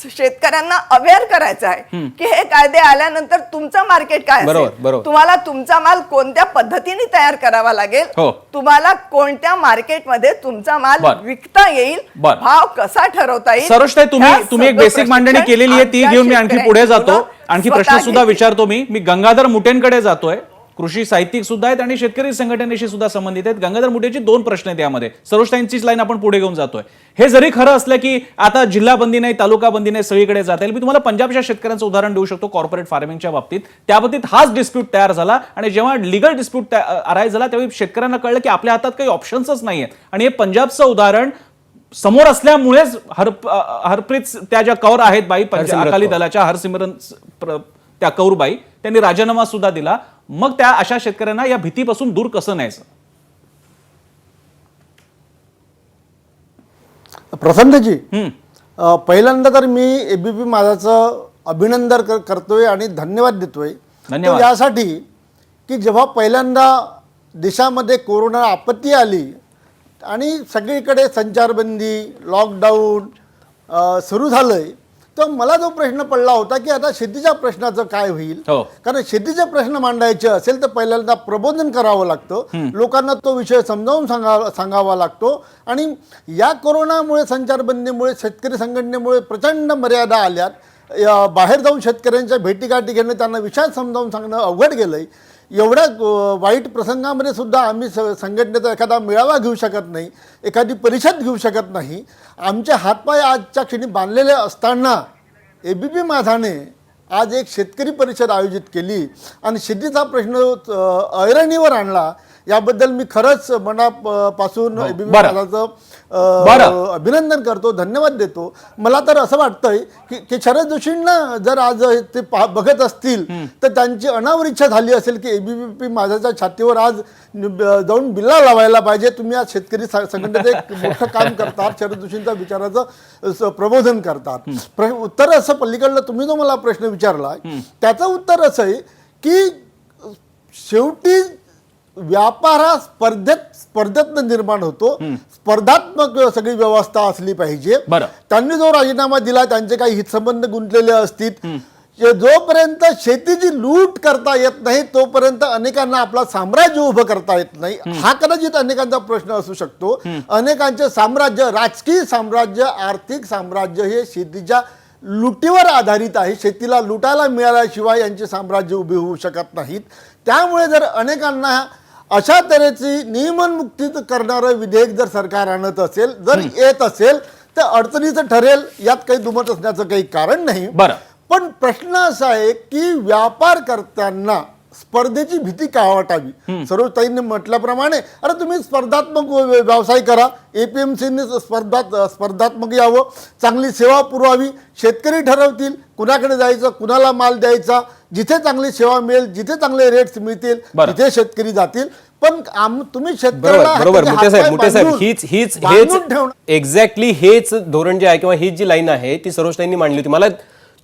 शेतकऱ्यांना अवेअर करायचं आहे की हे कायदे आल्यानंतर तुमचं मार्केट काय बरोबर, असेल, बरोबर. तुम्हाला तुमचा माल कोणत्या पद्धतीने तयार करावा लागेल, हो. तुम्हाला कोणत्या मार्केटमध्ये तुमचा माल बरं. विकता येईल, बरं. भाव कसा ठरवता येईल. सरोजताई, ह्या तुम्ही एक सगळं बेसिक मांडणी प्रशिक्षण केलेली आहे, ती आमच्या घेऊन मी आणखी पुढे जातो. शेतकऱ्यांनी आणखी स्वतः प्रश्न सुद्धा घेतले. विचारतो. मी गंगाधर मुटेंकडे जातोय. कृषी साहित्यिक सुद्धा आहेत आणि शेतकरी संघटनेशी सुद्धा संबंधित आहेत. गंगाधर मुटेची 2 प्रश्न आहेत यामध्ये. सरोजताईंचीच लाईन आपण पुढे घेऊन जातोय. हे जरी खरं असलं की आता जिल्हा बंदी नाही, तालुका बंदी नाही, सगळीकडे जाता येईल. मी तुम्हाला पंजाबच्या शेतकऱ्यांचं उदाहरण देऊ शकतो कॉर्पोरेट फार्मिंगच्या बाबतीत. त्या बाबतीत हाच डिस्प्यूट तयार झाला आणि जेव्हा लिगल डिस्प्यूट अराईज झाला तेव्हा शेतकऱ्यांना कळलं की आपल्या हातात काही ऑप्शन्सच नाहीये. आणि हे पंजाबचं उदाहरण समोर असल्यामुळेच हरप्रीत त्या ज्या कौर आहेत बाई अकाली दलाच्या, हरसिमरन त्या कौरबाई, त्यांनी राजीनामा सुद्धा दिला. मग त्या अशा शेतकऱ्यांना या भीतीपासून दूर कसं न्यायचं? प्रसन्नजी, पहिल्यांदा तर मी एबीपी माझाचं अभिनंदन करतोय आणि धन्यवाद देतोय. धन्यवाद. तो यासाठी की जेव्हा पहिल्यांदा देशामध्ये कोरोना आपत्ती आली आणि सगळीकडे संचारबंदी, लॉकडाऊन सुरू झालंय, तर मला जो प्रश्न पडला होता की आता शेतीच्या प्रश्नाचं काय होईल. हो. कारण शेतीचे प्रश्न मांडायचे असेल तर पहिल्यांदा प्रबोधन करावं लागतं, लोकांना तो विषय समजावून सांगावा लागतो. आणि या कोरोनामुळे, संचारबंदीमुळे, शेतकरी संघटनेमुळे प्रचंड मर्यादा आल्यात. बाहेर जाऊन शेतकऱ्यांच्या भेटीगाठी घेणं, त्यांना विषय समजावून सांगणं अवघड गेलंय. एवढ्या वाईट प्रसंगामध्ये सुद्धा आम्ही संघटनेचा एखादा मेळावा घेऊ शकत नाही, एखादी परिषद घेऊ शकत नाही. आमचे हातपाय आजच्या क्षणी बांधलेले असताना एबीपी माझाने आज एक शेतकरी परिषद आयोजित केली आणि शेतीचा प्रश्न ऐरणीवर आणला. याबद्दल मी खरंच मनापासून एबीपी माझाचं अभिनंदन करतो, धन्यवाद देतो. मला तर असं वाटतंय की शरद जोशींना जर आज ते बघत असतील तर त्यांची अनावर इच्छा झाली असेल की एबीपी माझ्याच्या छातीवर आज जाऊन बिल्ला लावायला पाहिजे. तुम्ही आज शेतकरी संघटनेचं एक मोठं काम करतात, शरद जोशींच्या विचाराचं प्रबोधन करतात. उत्तर असं पलीकडलं तुम्ही जो मला प्रश्न विचारला त्याचं उत्तर असं आहे की शेवटी व्यापार हा स्पर्धेतनं निर्माण होतो. स्पर्धात्मक सगळी व्यवस्था असली पाहिजे. त्यांनी जो राजीनामा दिला, त्यांचे काही हितसंबंध गुंतलेले असतील, जोपर्यंत शेतीची लूट करता येत नाही तोपर्यंत अनेकांना आपला साम्राज्य उभं करता येत नाही. हा कदाचित अनेकांचा प्रश्न असू शकतो. अनेकांचे साम्राज्य, राजकीय साम्राज्य, आर्थिक साम्राज्य हे शेतीच्या लुटीवर आधारित आहे. शेतीला लुटायला मिळाल्याशिवाय यांचे साम्राज्य उभे होऊ शकत नाहीत. त्यामुळे जर अनेकांना अशा तऱ्हेची नियमनमुक्ती करणारं विधेयक जर सरकार आणत असेल, जर येत असेल तर अडचणीचं ठरेल, यात काही दुमत असण्याचं काही कारण नाही. पण प्रश्न असा आहे की व्यापार करताना स्पर्धेची भीती का वाटावी? सरोजताईंनी म्हटल्याप्रमाणे अरे तुम्ही स्पर्धात्मक व्यवसाय करा, एपीएमसीने स्पर्धात्मक यावं, चांगली सेवा पुरवावी, शेतकरी ठरवतील कुणाकडे जायचं, कुणाला माल द्यायचा, जिथे चांगली सेवा मिळेल, जिथे चांगले रेट्स मिळतील तिथे शेतकरी जातील. पण तुम्ही बरोबर मोठे साहेब हीच एक्झॅक्टली हेच धोरण जे आहे किंवा हीच जी लाईन आहे ती सरोजताईंनी मांडली होती. मला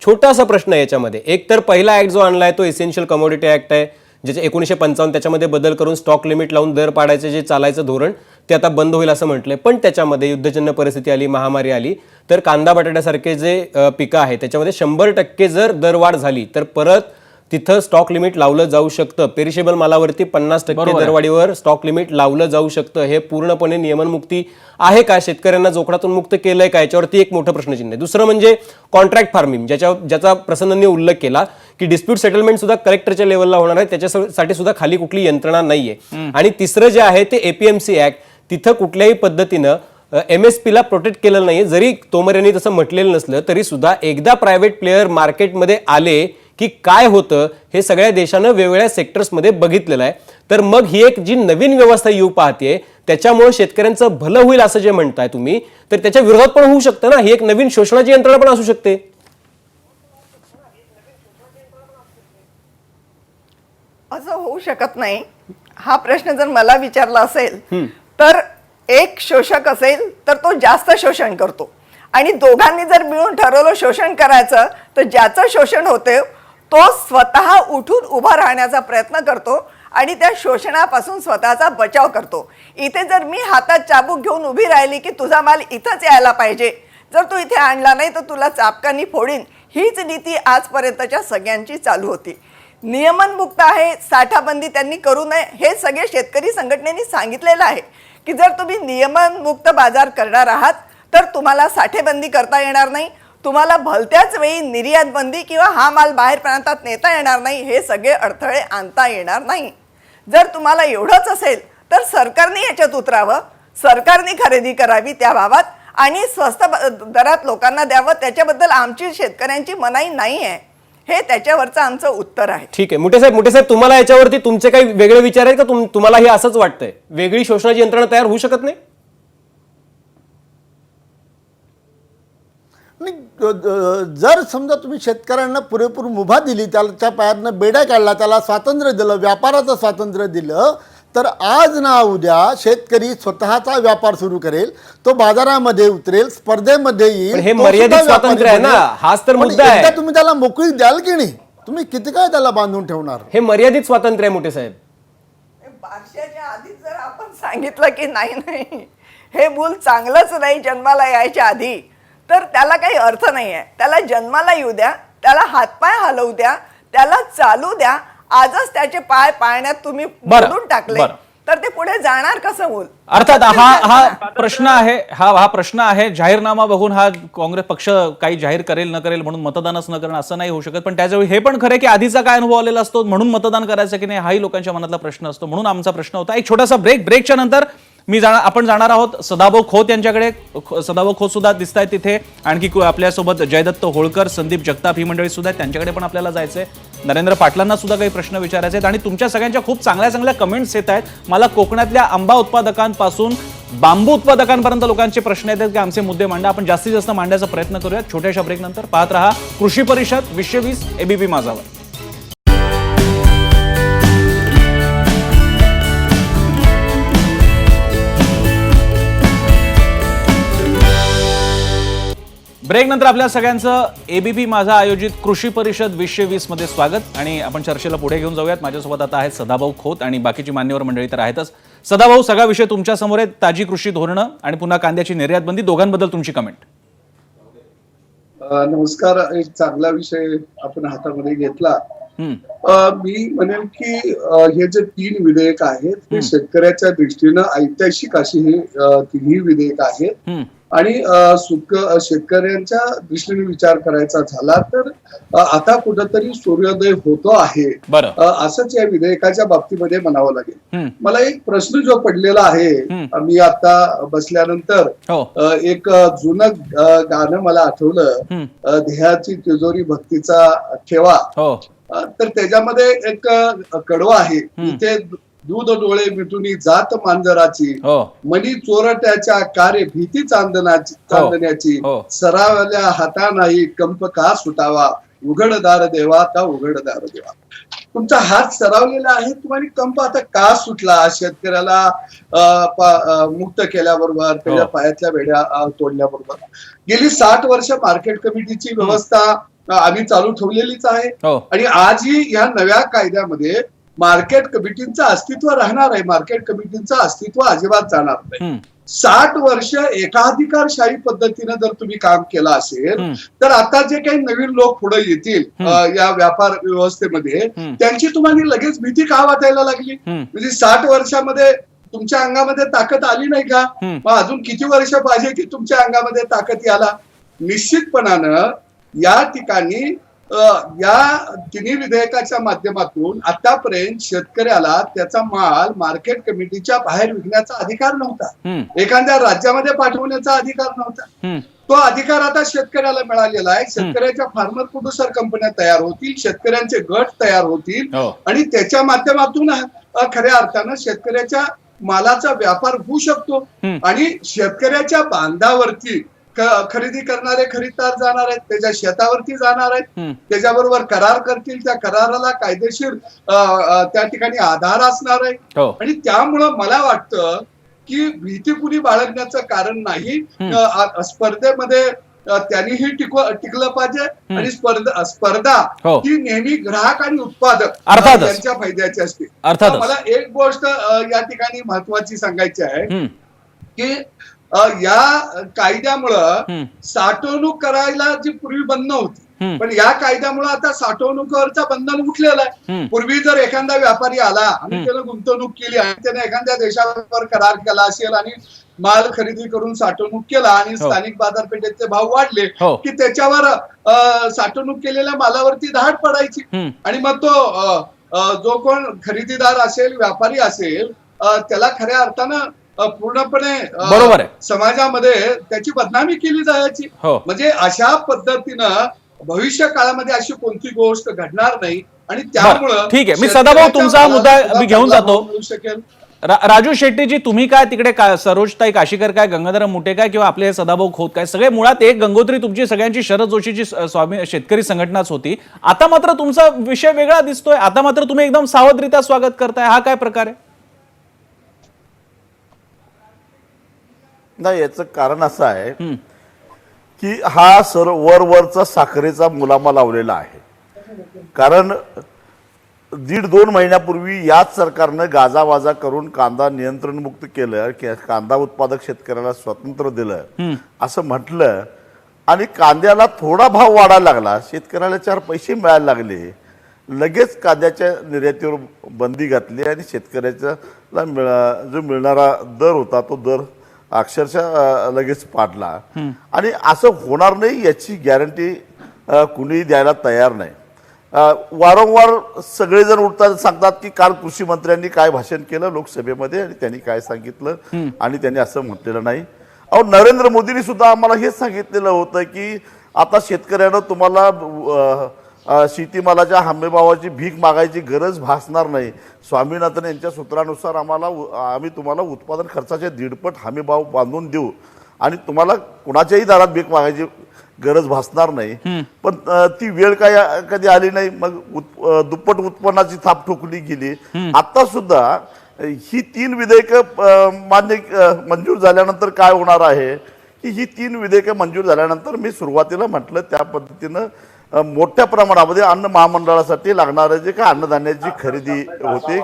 छोटासा प्रश्न आहे याच्यामध्ये. एक तर पहिला ऍक्ट जो आणलाय तो एसेन्शियल कमोडिटी ऍक्ट आहे, ज्याचे 1955 त्याच्यामध्ये बदल करून स्टॉक लिमिट लावून दर पाडायचे जे चालायचं धोरण ते आता बंद होईल असं म्हटलंय. पण त्याच्यामध्ये युद्धजन्य परिस्थिती आली, महामारी आली, तर कांदा बटाट्यासारखे जे पिकं आहे त्याच्यामध्ये 100% जर दरवाढ झाली तर परत तिथं स्टॉक लिमिट लावलं जाऊ शकतं. पेरिशेबल मालावरती 50% दरवाढीवर स्टॉक लिमिट लावलं जाऊ शकतं. हे पूर्णपणे नियमनमुक्ती आहे का? शेतकऱ्यांना जोखडातून मुक्त केलंय का? याच्यावरती एक मोठं प्रश्नचिन्ह आहे. दुसरं म्हणजे कॉन्ट्रॅक्ट फार्मिंग, ज्याचा प्रसन्नने उल्लेख केला की डिस्प्यूट सेटलमेंट सुद्धा कलेक्टरच्या लेवलला होणार आहे, त्याच्यासाठी सुद्धा खाली कुठली यंत्रणा नाहीये. आणि तिसरं जे आहे ते एपीएमसी ऍक्ट, तिथं कुठल्याही पद्धतीनं एमएसपीला प्रोटेक्ट केलेलं नाही. जरी तोमर यांनी तसं म्हटलेलं नसलं तरी सुद्धा एकदा प्रायव्हेट प्लेयर मार्केटमध्ये आले की काय होतं हे सगळ्या देशानं वेगवेगळ्या सेक्टर्समध्ये बघितलेलं आहे. तर मग ही एक जी नवीन व्यवस्था येऊ पाहते त्याच्यामुळे शेतकऱ्यांचं भलं होईल असं जे म्हणताय तुम्ही, तर त्याच्या विरोधात पण होऊ शकतं ना. ही एक नवीन शोषणाची यंत्रणा पण असू शकते. असं होऊ शकत नाही. हा प्रश्न जर मला विचारला असेल तर एक शोषक असेल तर तो जास्त शोषण करतो, आणि दोघांनी जर मिळून ठरवलं शोषण करायचं तर ज्याचं शोषण होते तो स्वतः उठून उभा राहण्याचा प्रयत्न करतो आणि त्या शोषणापासून स्वतःचा बचाव करतो. इथे जर मी हातात चाबूक घेऊन उभी राहिली की तुझा माल इथंच यायला पाहिजे, जर तू इथे आणला नाही तर तुला चापकानी फोडीन, हीच नीती आजपर्यंतच्या सगळ्यांची चालू होती. नियमन मुक्त आहे, साठाबंदी त्यांनी करू नये हे सगळे शेतकरी संघटनेने सांगितलेलं आहे की जर तुम्ही नियमन मुक्त बाजार करणार आहात तर तुम्हाला साठेबंदी करता येणार नाही, तुम्हाला भलत्याच वेळी निर्यात बंदी किंवा हा माल बाहेर प्रांतात नेता येणार नाही, हे सगळे अडथळे आणता येणार नाही. जर तुम्हाला एवढंच असेल तर सरकारने याच्यात उतरावं, सरकारने खरेदी करावी त्या भावात आणि स्वस्त दरात लोकांना द्यावं. त्याच्याबद्दल आमची शेतकऱ्यांची मनाई नाही आहे, हे त्याच्यावरचं आमचं उत्तर आहे. ठीक आहे. मोठे साहेब तुम्हाला याच्यावरती तुमचे काही वेगळे विचार आहेत का? तुम्हाला हे असंच वाटतंय वेगळी शोषणाची यंत्रणा तयार होऊ शकत नाही? जर समजा तुम्ही शेतकऱ्यांना पुरेपूर मुभा दिली, त्याच्या पायातनं बेड्या काढला, त्याला स्वातंत्र्य दिलं, व्यापाराचं स्वातंत्र्य दिलं, तर आज ना उद्या शेतकरी स्वतःचा व्यापार सुरू करेल, तो बाजारामध्ये उतरेल, स्पर्धेमध्ये येईल. हे मर्यादित स्वातंत्र्य आहे ना, हाच तर मुद्दा आहे. एकदा तुम्ही त्याला मोकळी द्याल की नाही, तुम्ही किती काय त्याला बांधून ठेवणार? हे मर्यादित स्वातंत्र्य आहे मोठे साहेब. बारशाच्या आधीच जर आपण सांगितलं की नाही हे मूल चांगलंच नाही जन्माला यायच्या आधी, तर त्याला काही अर्थ नाही आहे. त्याला जन्माला येऊ द्या, त्याला हातपाय हलवू द्या, त्याला चालू द्या. आजच त्याचे पाय पाळण्यात तुम्ही मोडून टाकले तर ते पुढे जाणार कसं मूल? अर्थात हा प्रश्न आहे, हा प्रश्न आहे. जाहीरनामा बघून हा काँग्रेस पक्ष काही जाहीर करेल न करेल म्हणून मतदानच न करणं असं नाही होऊ शकत. पण त्याच्यावेळी हे पण खरं की आधीचा काय अनुभव आलेला असतो म्हणून मतदान करायचं की नाही हाही लोकांच्या मनातला प्रश्न असतो. म्हणून आमचा प्रश्न होता. एक छोटासा ब्रेकच्या नंतर आपण जाणार आहोत सदाभाऊ खोत यांच्याकडे. सदाभाऊ खोत सुद्धा दिसत आहेत तिथे. आणखी आपल्यासोबत जयदत्त होळकर, संदीप जगताप ही मंडळी सुद्धा आहेत, त्यांच्याकडे पण आपल्याला जायचंय. नरेंद्र पाटलांना सुद्धा काही प्रश्न विचारायचे आहेत आणि तुमच्या सगळ्यांच्या खूप चांगल्या कमेंट्स येत आहेत. मला कोकणातल्या आंबा उत्पादकांपासून बांबू उत्पादकांपर्यंत लोकांचे प्रश्न येतात की आमचे मुद्दे मांडा. आपण जास्तीत जास्त मांडण्याचा प्रयत्न करूया छोट्याशा ब्रेक नंतर. पाहत रहा कृषी परिषद 2020 एबीपी माझावर. ब्रेक नंतर आपल्या सगळ्यांचं एबीपी माझा आयोजित कृषी परिषद 2020 मध्ये स्वागत. आणि आपण चर्चेला पुढे घेऊन जाऊयात. माझ्यासोबत आता आहेत सदाभाऊ खोत आणि बाकीची मान्यवर मंडळी तर आहेतच. सदाभाऊ, सगळा विषय तुमच्या समोर आहे. ताजी कृषी धोरणं आणि पुन्हा कांद्याची निर्यात बंदी, दोघांबद्दल तुमची कमेंट. नमस्कार. एक चांगला विषय आपण हातामध्ये घेतला. मी म्हणेल की हे जे 3 विधेयक आहेत ते शेतकऱ्याच्या दृष्टीनं ऐतिहासिक अशी ही तिन्ही विधेयक आहेत. आणि शेतकऱ्यांच्या दृष्टीने विचार करायचा झाला तर आता कुठंतरी सूर्योदय होतो आहे असंच या विधेयकाच्या बाबतीमध्ये म्हणावं लागेल. मला एक प्रश्न जो पडलेला आहे, मी आता बसल्यानंतर एक जुनं गाणं मला आठवलं, ध्येयाची तिजोरी भक्तीचा ठेवा. तर त्याच्यामध्ये एक कडवं आहे, इथे दूध डोळे मिटुनी जात मांजराची, मनी चोरट्याच्या कार्य भीती चांदण्याची, सरावल्या हाता नाही कंप का सुटावा, उघडदार देवा का उघडदार देवा. तुमचा हात सरावलेला आहे, तुम्हाला कंप आता का सुटला? शेतकऱ्याला मुक्त केल्याबरोबर, त्याच्या पायातल्या बेड्या तोडल्याबरोबर. गेली 60 वर्ष मार्केट कमिटीची व्यवस्था आम्ही चालू ठेवलेलीच आहे आणि आजही या नव्या कायद्यामध्ये मार्केट कमिटीचं अस्तित्व राहणार आहे. मार्केट कमिटीचं अस्तित्व अजिबात जाणार नाही. 60 वर्ष एकाधिकारशाही पद्धतीने जर तुम्ही काम केलं असेल तर आता जे काही नवीन लोक पुढे येतील या व्यापार व्यवस्थेमध्ये, त्यांची तुम्हाला लगेच भीती का वाटायला लागली? म्हणजे 60 वर्षामध्ये तुमच्या अंगामध्ये ताकद आली नाही का? मग अजून किती वर्ष पाहिजे की तुमच्या अंगामध्ये ताकद याला? निश्चितपणानं या ठिकाणी या तिन्ही विधेयकाच्या माध्यमातून आतापर्यंत शेतकऱ्याला त्याचा माल मार्केट कमिटीच्या बाहेर विकण्याचा अधिकार नव्हता, एखाद्या राज्यामध्ये पाठवण्याचा अधिकार नव्हता. तो अधिकार आता शेतकऱ्याला मिळालेला आहे. शेतकऱ्याच्या फार्मर प्रोड्युसर कंपन्या तयार होतील, शेतकऱ्यांचे गट तयार होतील आणि त्याच्या माध्यमातून खऱ्या अर्थानं शेतकऱ्याच्या मालाचा व्यापार होऊ शकतो आणि शेतकऱ्याच्या बांधावरती खरेदी करणारे खरेदीदार जाणार आहेत, त्याच्या शेतावरती जाणार आहेत, त्याच्याबरोबर करार करतील, त्या कराराला कायदेशीर त्या ठिकाणी आधार असणार आहे आणि त्यामुळं मला वाटतं की भीती कुणी बाळगण्याचं कारण नाही. स्पर्धेमध्ये त्यांनीही टिकलं पाहिजे आणि स्पर्धा ही नेहमी ग्राहक आणि उत्पादक यांच्या फायद्याची असते. मला एक गोष्ट या ठिकाणी महत्वाची सांगायची आहे की या कायद्यामुळं साठवणूक करायला जी पूर्वी बंधन होती, पण या कायद्यामुळे आता साठवणुकीवरचं बंधन उठलेलं आहे. पूर्वी जर एखादा व्यापारी आला आणि त्यानं गुंतवणूक केली आणि त्याने एखाद्या देशावर करार केला असेल आणि माल खरेदी करून साठवणूक केला आणि स्थानिक बाजारपेठेचे भाव वाढले की त्याच्यावर साठवणूक केलेल्या मालावरती धाड पडायची आणि मग तो जो कोण खरेदीदार असेल, व्यापारी असेल, त्याला खऱ्या अर्थानं पूर्णपणे बरोबर आहे, समाजामध्ये त्याची बदनामी केली जायची. म्हणजे अशा पद्धतीनं भविष्य काळामध्ये अशी कोणती गोष्ट घडणार नाही आणि त्यामुळं ठीक आहे. मी सदाभाऊ तुमचा मुद्दा मी घेऊन जातो. राजू शेट्टीजी, तुम्ही काय तिकडे सरोजताई काशीकर काय, गंगाधर मुटे काय किंवा आपले सदाभाऊ खोत काय, सगळे मुळात एक गंगोत्री तुमची सगळ्यांची शरद जोशीची स्वामी शेतकरी संघटनाच होती. आता मात्र तुमचा विषय वेगळा दिसतोय. आता मात्र तुम्ही एकदम सावधरित्या स्वागत करताय. हा काय प्रकार आहे? नाही, याचं कारण असं आहे की हा वरचा साखरेचा मुलामा लावलेला आहे. कारण 1.5-2 महिन्यापूर्वी याच सरकारनं गाजावाजा करून कांदा नियंत्रणमुक्त केलं, कांदा उत्पादक शेतकऱ्याला स्वातंत्र्य दिलं असं म्हटलं आणि कांद्याला थोडा भाव वाढायला लागला, शेतकऱ्याला 4 पैसे मिळायला लागले, लगेच कांद्याच्या निर्यातीवर बंदी घातली आणि शेतकऱ्याचा जो मिळणारा दर होता तो दर अक्षरशः लगेच पाडला. आणि असं होणार नाही याची गॅरंटी कुणी द्यायला तयार नाही. वारंवार सगळेजण उठतात सांगतात की काल कृषी मंत्र्यांनी काय भाषण केलं लोकसभेमध्ये आणि त्यांनी काय सांगितलं आणि त्यांनी असं म्हटलेलं नाही. अहो, नरेंद्र मोदींनी सुद्धा आम्हाला हेच सांगितलेलं होतं की आता शेतकऱ्यानं तुम्हाला शेतीमालाच्या हमीभावाची भीक मागायची गरज भासणार नाही. स्वामीनाथन यांच्या सूत्रानुसार आम्ही तुम्हाला उत्पादन खर्चाचे 1.5 हमीभाव बांधून देऊ आणि तुम्हाला कुणाच्याही दारात भीक मागायची गरज भासणार नाही. पण ती वेळ काय कधी आली नाही. मग दुप्पट उत्पन्नाची थाप ठोकली गेली. आता सुद्धा ही 3 विधेयकं मंजूर झाल्यानंतर काय होणार आहे की ही 3 विधेयकं मंजूर झाल्यानंतर मी सुरुवातीला म्हटलं त्या पद्धतीनं मोठ्या प्रमाणामध्ये अन्न महामंडळासाठी लागणारे जे काय अन्नधान्याची खरेदी होते,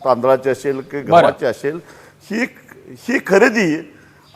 तांदळाची असेल की गव्हाची असेल, ही खरेदी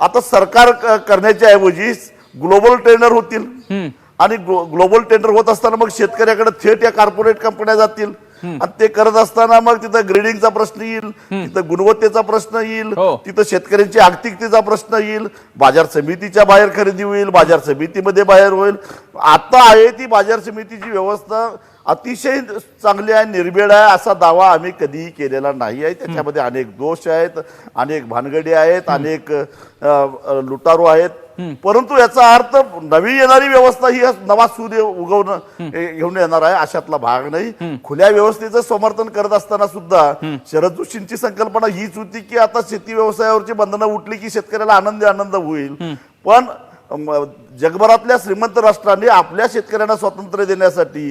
आता सरकार करण्याच्या ऐवजी ग्लोबल टेंडर होतील आणि ग्लोबल टेंडर होत असताना मग शेतकऱ्याकडे थेट या कॉर्पोरेट कंपन्या जातील आणि ते करत असताना मग तिथं ग्रेडिंगचा प्रश्न येईल, तिथं गुणवत्तेचा प्रश्न येईल, तिथं शेतकऱ्यांची आर्थिकतेचा प्रश्न येईल, बाजार समितीच्या बाहेर खरेदी होईल, बाजार समितीमध्ये बाहेर होईल. आता आहे ती बाजार समितीची व्यवस्था अतिशय चांगली आहे, निर्भेळ आहे असा दावा आम्ही कधीही केलेला नाही आहे. त्याच्यामध्ये अनेक दोष आहेत, अनेक भानगडी आहेत, अनेक लुटारू आहेत. परंतु याचा अर्थ नवी येणारी व्यवस्था ही नवा सूर्य उगवणं घेऊन येणार आहे अशातला भाग नाही. खुल्या व्यवस्थेचं समर्थन करत असताना सुद्धा शरद जोशींची संकल्पना हीच होती की आता शेती व्यवसायावरची बंधनं उठली की शेतकऱ्याला आनंद होईल. पण जगभरातल्या श्रीमंत राष्ट्रांनी आपल्या शेतकऱ्यांना स्वातंत्र्य देण्यासाठी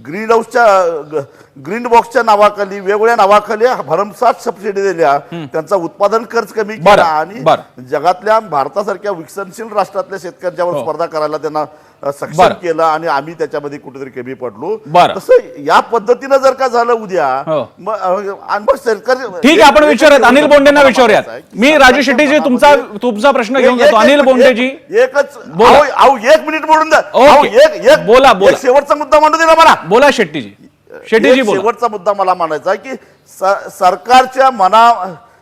ग्रीन बॉक्सच्या नावाखाली वेगवेगळ्या नावाखाली भरमसाठ सबसिडी दिल्या, त्यांचा उत्पादन खर्च कमी केला आणि जगातल्या भारतासारख्या विकसनशील राष्ट्रातल्या शेतकऱ्यांच्यावर स्पर्धा करायला त्यांना सक्षम केलं आणि आम्ही त्याच्यामध्ये कुठेतरी कमी पडलो. तसं या पद्धतीनं जर का झालं उद्या मग सरकार ठीक आहे. आपण विचारूयात अनिल बोंडेंना विचारूयात. मी राजू शेट्टीजी तुमचा प्रश्न घेऊन जातो. अनिल बोंडेजी एकच एक मिनिट बोलून द्या. बोला बोला. शेवटचा मुद्दा मांडू दिला मला. बोला शेट्टीजी. शेट्टीजी बोला. शेवटचा मुद्दा मला मांडायचा की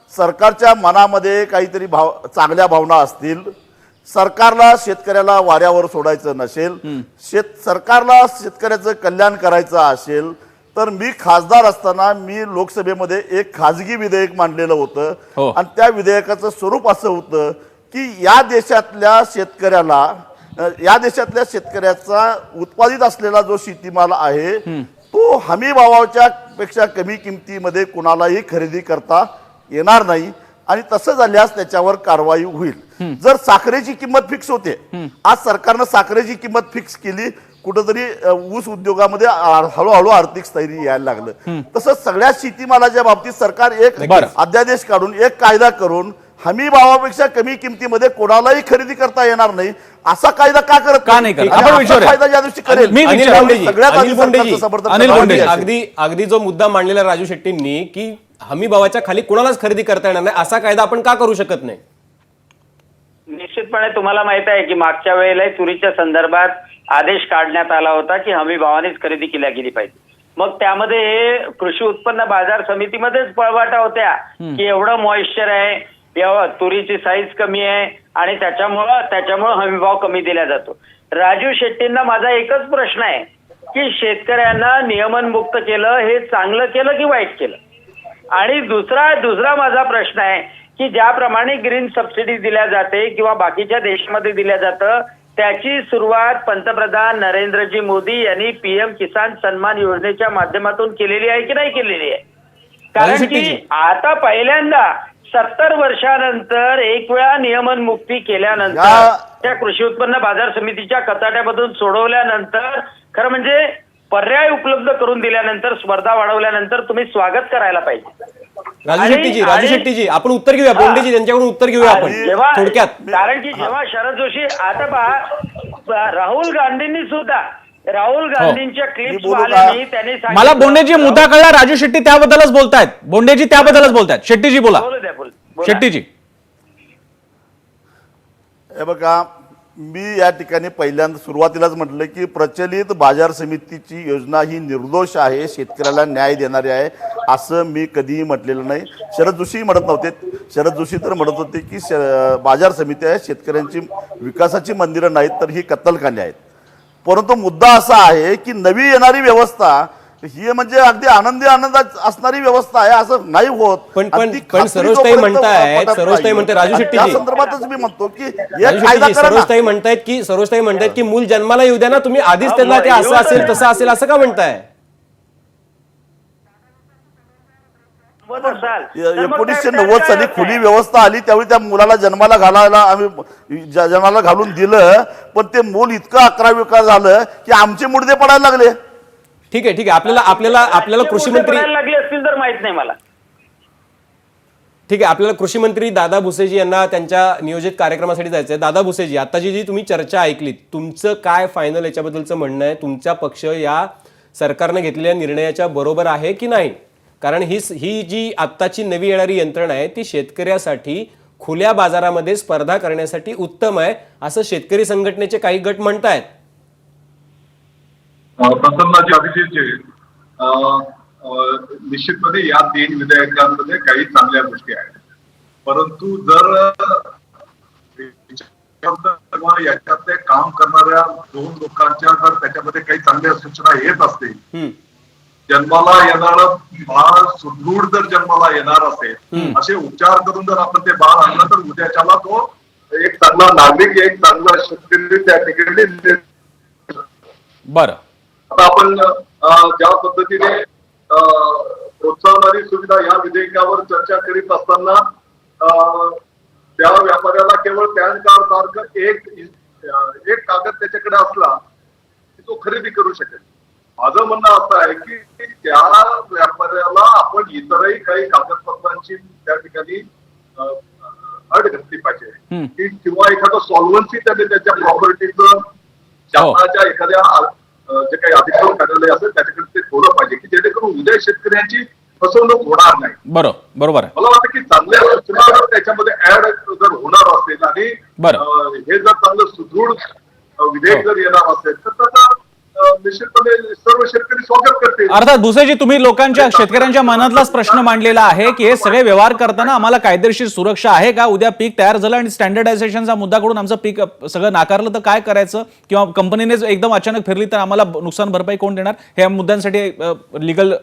सरकारच्या मनामध्ये काहीतरी चांगल्या भावना असतील, सरकारला शेतकऱ्याला वाऱ्यावर सोडायचं नसेल, सरकारला शेतकऱ्याचं कल्याण करायचं असेल तर मी खासदार असताना मी लोकसभेमध्ये एक खाजगी विधेयक मांडलेलं होतं आणि त्या विधेयकाचं स्वरूप असं होतं की या देशातल्या शेतकऱ्याचा उत्पादित असलेला जो शेतीमाल आहे तो हमी भावाच्या पेक्षा कमी किमतीमध्ये कुणालाही खरेदी करता येणार नाही आणि तसं झाल्यास त्याच्यावर कारवाई होईल. जर साखरेची किंमत फिक्स होते, आज सरकारनं साखरेची किंमत फिक्स केली, कुठंतरी ऊस उद्योगामध्ये हळूहळू आर्थिक स्थैर्य यायला लागलं. तसंच सगळ्या शेतीमालाच्या बाबतीत सरकार एक अध्यादेश काढून एक कायदा करून हमी भावापेक्षा कमी किमतीमध्ये कोणालाही खरेदी करता येणार नाही असा कायदा का नाही करत? कायदा ज्या दिवशी करेल अगदी जो मुद्दा मांडलेला राजू शेट्टींनी की हमी भावाच्या खाली कोणालाच खरेदी करता येणार नाही असा कायदा आपण का करू शकत नाही? निश्चितपणे तुम्हाला माहित आहे की मागच्या वेळेला तुरीच्या संदर्भात आदेश काढण्यात आला होता की हमी भावानेच खरेदी केल्या गेली पाहिजे. मग त्यामध्ये कृषी उत्पन्न बाजार समितीमध्येच पळवाटा होत्या की एवढं मॉइश्चर आहे, तुरीची साईज कमी आहे आणि त्याच्यामुळं हमीभाव कमी दिला जातो. राजू शेट्टींना माझा एकच प्रश्न आहे की शेतकऱ्यांना नियमनमुक्त केलं हे चांगलं केलं की वाईट केलं? आणि दुसरा माझा प्रश्न आहे की ज्याप्रमाणे ग्रीन सबसिडी दिल्या जाते किंवा बाकीच्या देशामध्ये दिल्या जातं त्याची सुरुवात पंतप्रधान नरेंद्रजी मोदी यांनी PM किसान सन्मान योजनेच्या माध्यमातून केलेली आहे की नाही केलेली आहे? कारण की आता पहिल्यांदा 70 वर्षानंतर एक वेळा नियमनमुक्ती केल्यानंतर त्या कृषी उत्पन्न बाजार समितीच्या कचाट्यामधून सोडवल्यानंतर खरं म्हणजे पर्याय उपलब्ध करून दिल्यानंतर स्पर्धा वाढवल्यानंतर तुम्ही स्वागत करायला पाहिजे. राजू शेट्टीजी आपण उत्तर घेऊया. बोंडेजी त्यांच्याकडून उत्तर घेऊया आपण थोडक्यात. कारण की जेव्हा शरद जोशी आता पहा राहुल गांधींच्या क्लिप्स आल्याने त्यांनी मला बोंडेजी मुद्दा कळला. राजू शेट्टी त्याबद्दलच बोलतायत. बोंडेजी त्याबद्दलच बोलतायत. शेट्टीजी बोला. शेट्टीजी हे बघा, मी या ठिकाणी पहिल्यांदा सुरुवातीलाच म्हटलं की प्रचलित बाजार समितीची योजना ही निर्दोष आहे, शेतकऱ्याला न्याय देणारी आहे असं मी कधीही म्हटलेलं नाही. शरद जोशी म्हणत नव्हते. शरद जोशी तर म्हणत होते की बाजार समिती आहे, शेतकऱ्यांची विकासाची मंदिरं नाहीत तर ही कत्तलखाने आहेत. परंतु मुद्दा असा आहे की नवी येणारी व्यवस्था ही म्हणजे अगदी आनंदात असणारी व्यवस्था आहे असं नाही होत. पण सरोजताई म्हणतायत राजू शेट्टी त्या संदर्भातच मी म्हणतो की सरोजताई म्हणतायत की मूल जन्माला येऊ द्या ना, तुम्ही आधीच त्यांना ते असं असेल तसं असेल असं का म्हणताय? 1990 साली खुली व्यवस्था आली त्यावेळी त्या मुलाला जन्माला घालून दिलं, पण ते मूल इतकं अकरा झालं की आमचे मुडदे पडायला लागले. ठीक आहे आपल्याला कृषी मंत्री लागले असतील तर माहित नाही मला. ठीक आहे, आपल्याला कृषी मंत्री दादा भुसेजी यांना त्यांच्या नियोजित कार्यक्रमासाठी जायचंय. दादा भुसेजी, आताची जी तुम्ही चर्चा ऐकलीत, तुमचं काय फायनल याच्याबद्दलचं म्हणणं आहे? तुमचा पक्ष या सरकारने घेतलेल्या निर्णयाच्या बरोबर आहे की नाही? कारण ही जी आत्ताची नवी येणारी यंत्रणा आहे ती शेतकऱ्यासाठी खुल्या बाजारामध्ये स्पर्धा करण्यासाठी उत्तम आहे असं शेतकरी संघटनेचे काही गट म्हणतायत. प्रसन्नाजी, अभिजितजी, निश्चितपणे या 3 विधेयकांमध्ये काही चांगल्या गोष्टी आहेत, परंतु जर याच्यातले काम करणाऱ्या 2 लोकांच्या जर त्याच्यामध्ये काही चांगल्या सूचना येत असतील, जन्माला येणारं बाळ सुदृढ जर जन्माला येणार असेल, असे उपचार करून जर आपण ते बाळ आणलं तर उद्याच्याला तो एक चांगला नागरिक, एक चांगला शेतकरी त्या ठिकाणी. बरं, आता आपण ज्या पद्धतीने प्रोत्साहनारी सुविधा या विधेयकावर चर्चा करीत असताना त्या व्यापाऱ्याला केवळ पॅन कार्ड सारखं एक कागद त्याच्याकडे असला की तो खरेदी करू शकेल. माझं म्हणणं असं आहे की त्या व्यापाऱ्याला आपण इतरही काही कागदपत्रांची त्या ठिकाणी अट घातली पाहिजे की किंवा एखादं सॉल्व्हन्सी त्याने त्याच्या प्रॉपर्टीचं शासनाच्या एखाद्या जे काही अधिकृत कार्यालय असेल त्याच्याकडे ते ठेवलं पाहिजे की जेणेकरून उद्या शेतकऱ्यांची फसवणूक होणार नाही. बरोबर आहे. मला वाटतं की चांगल्या सूचना जर त्याच्यामध्ये ऍड जर होणार असेल आणि हे जर चांगलं सुदृढ विधेयक जर येणार असेल तर त्याचा निश्चितपणे सर्व शेतकरी स्वागत करतील. अर्थात भुसेजी, तुम्ही लोकांच्या शेतकऱ्यांच्या मनातलाच प्रश्न मांडलेला आहे की हे सगळे व्यवहार करताना आम्हाला कायदेशीर सुरक्षा आहे का? उद्या पीक तयार झालं आणि स्टँडर्डायझेशनचा मुद्दा करून आमचं पीक सगळं नाकारलं तर काय करायचं, किंवा कंपनीने एकदम अचानक फिरली तर आम्हाला नुकसान भरपाई कोण देणार? ह्या मुद्द्यांसाठी लिगल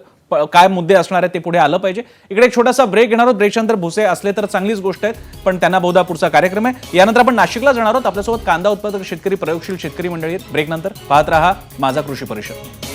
काय मुद्दे असणार आहेत ते पुढे आलं पाहिजे. इकडे एक छोटासा ब्रेक घेणार आहोत. ब्रेकच्या नंतर भुसे असले तर चांगलीच गोष्ट आहे, पण त्यांना बहुधा पुढचा कार्यक्रम आहे. यानंतर आपण नाशिकला जाणार आहोत. आपल्यासोबत कांदा उत्पादक शेतकरी, प्रयोगशील शेतकरी मंडळी आहेत. ब्रेक नंतर पाहत रहा माझा कृषी परिषद.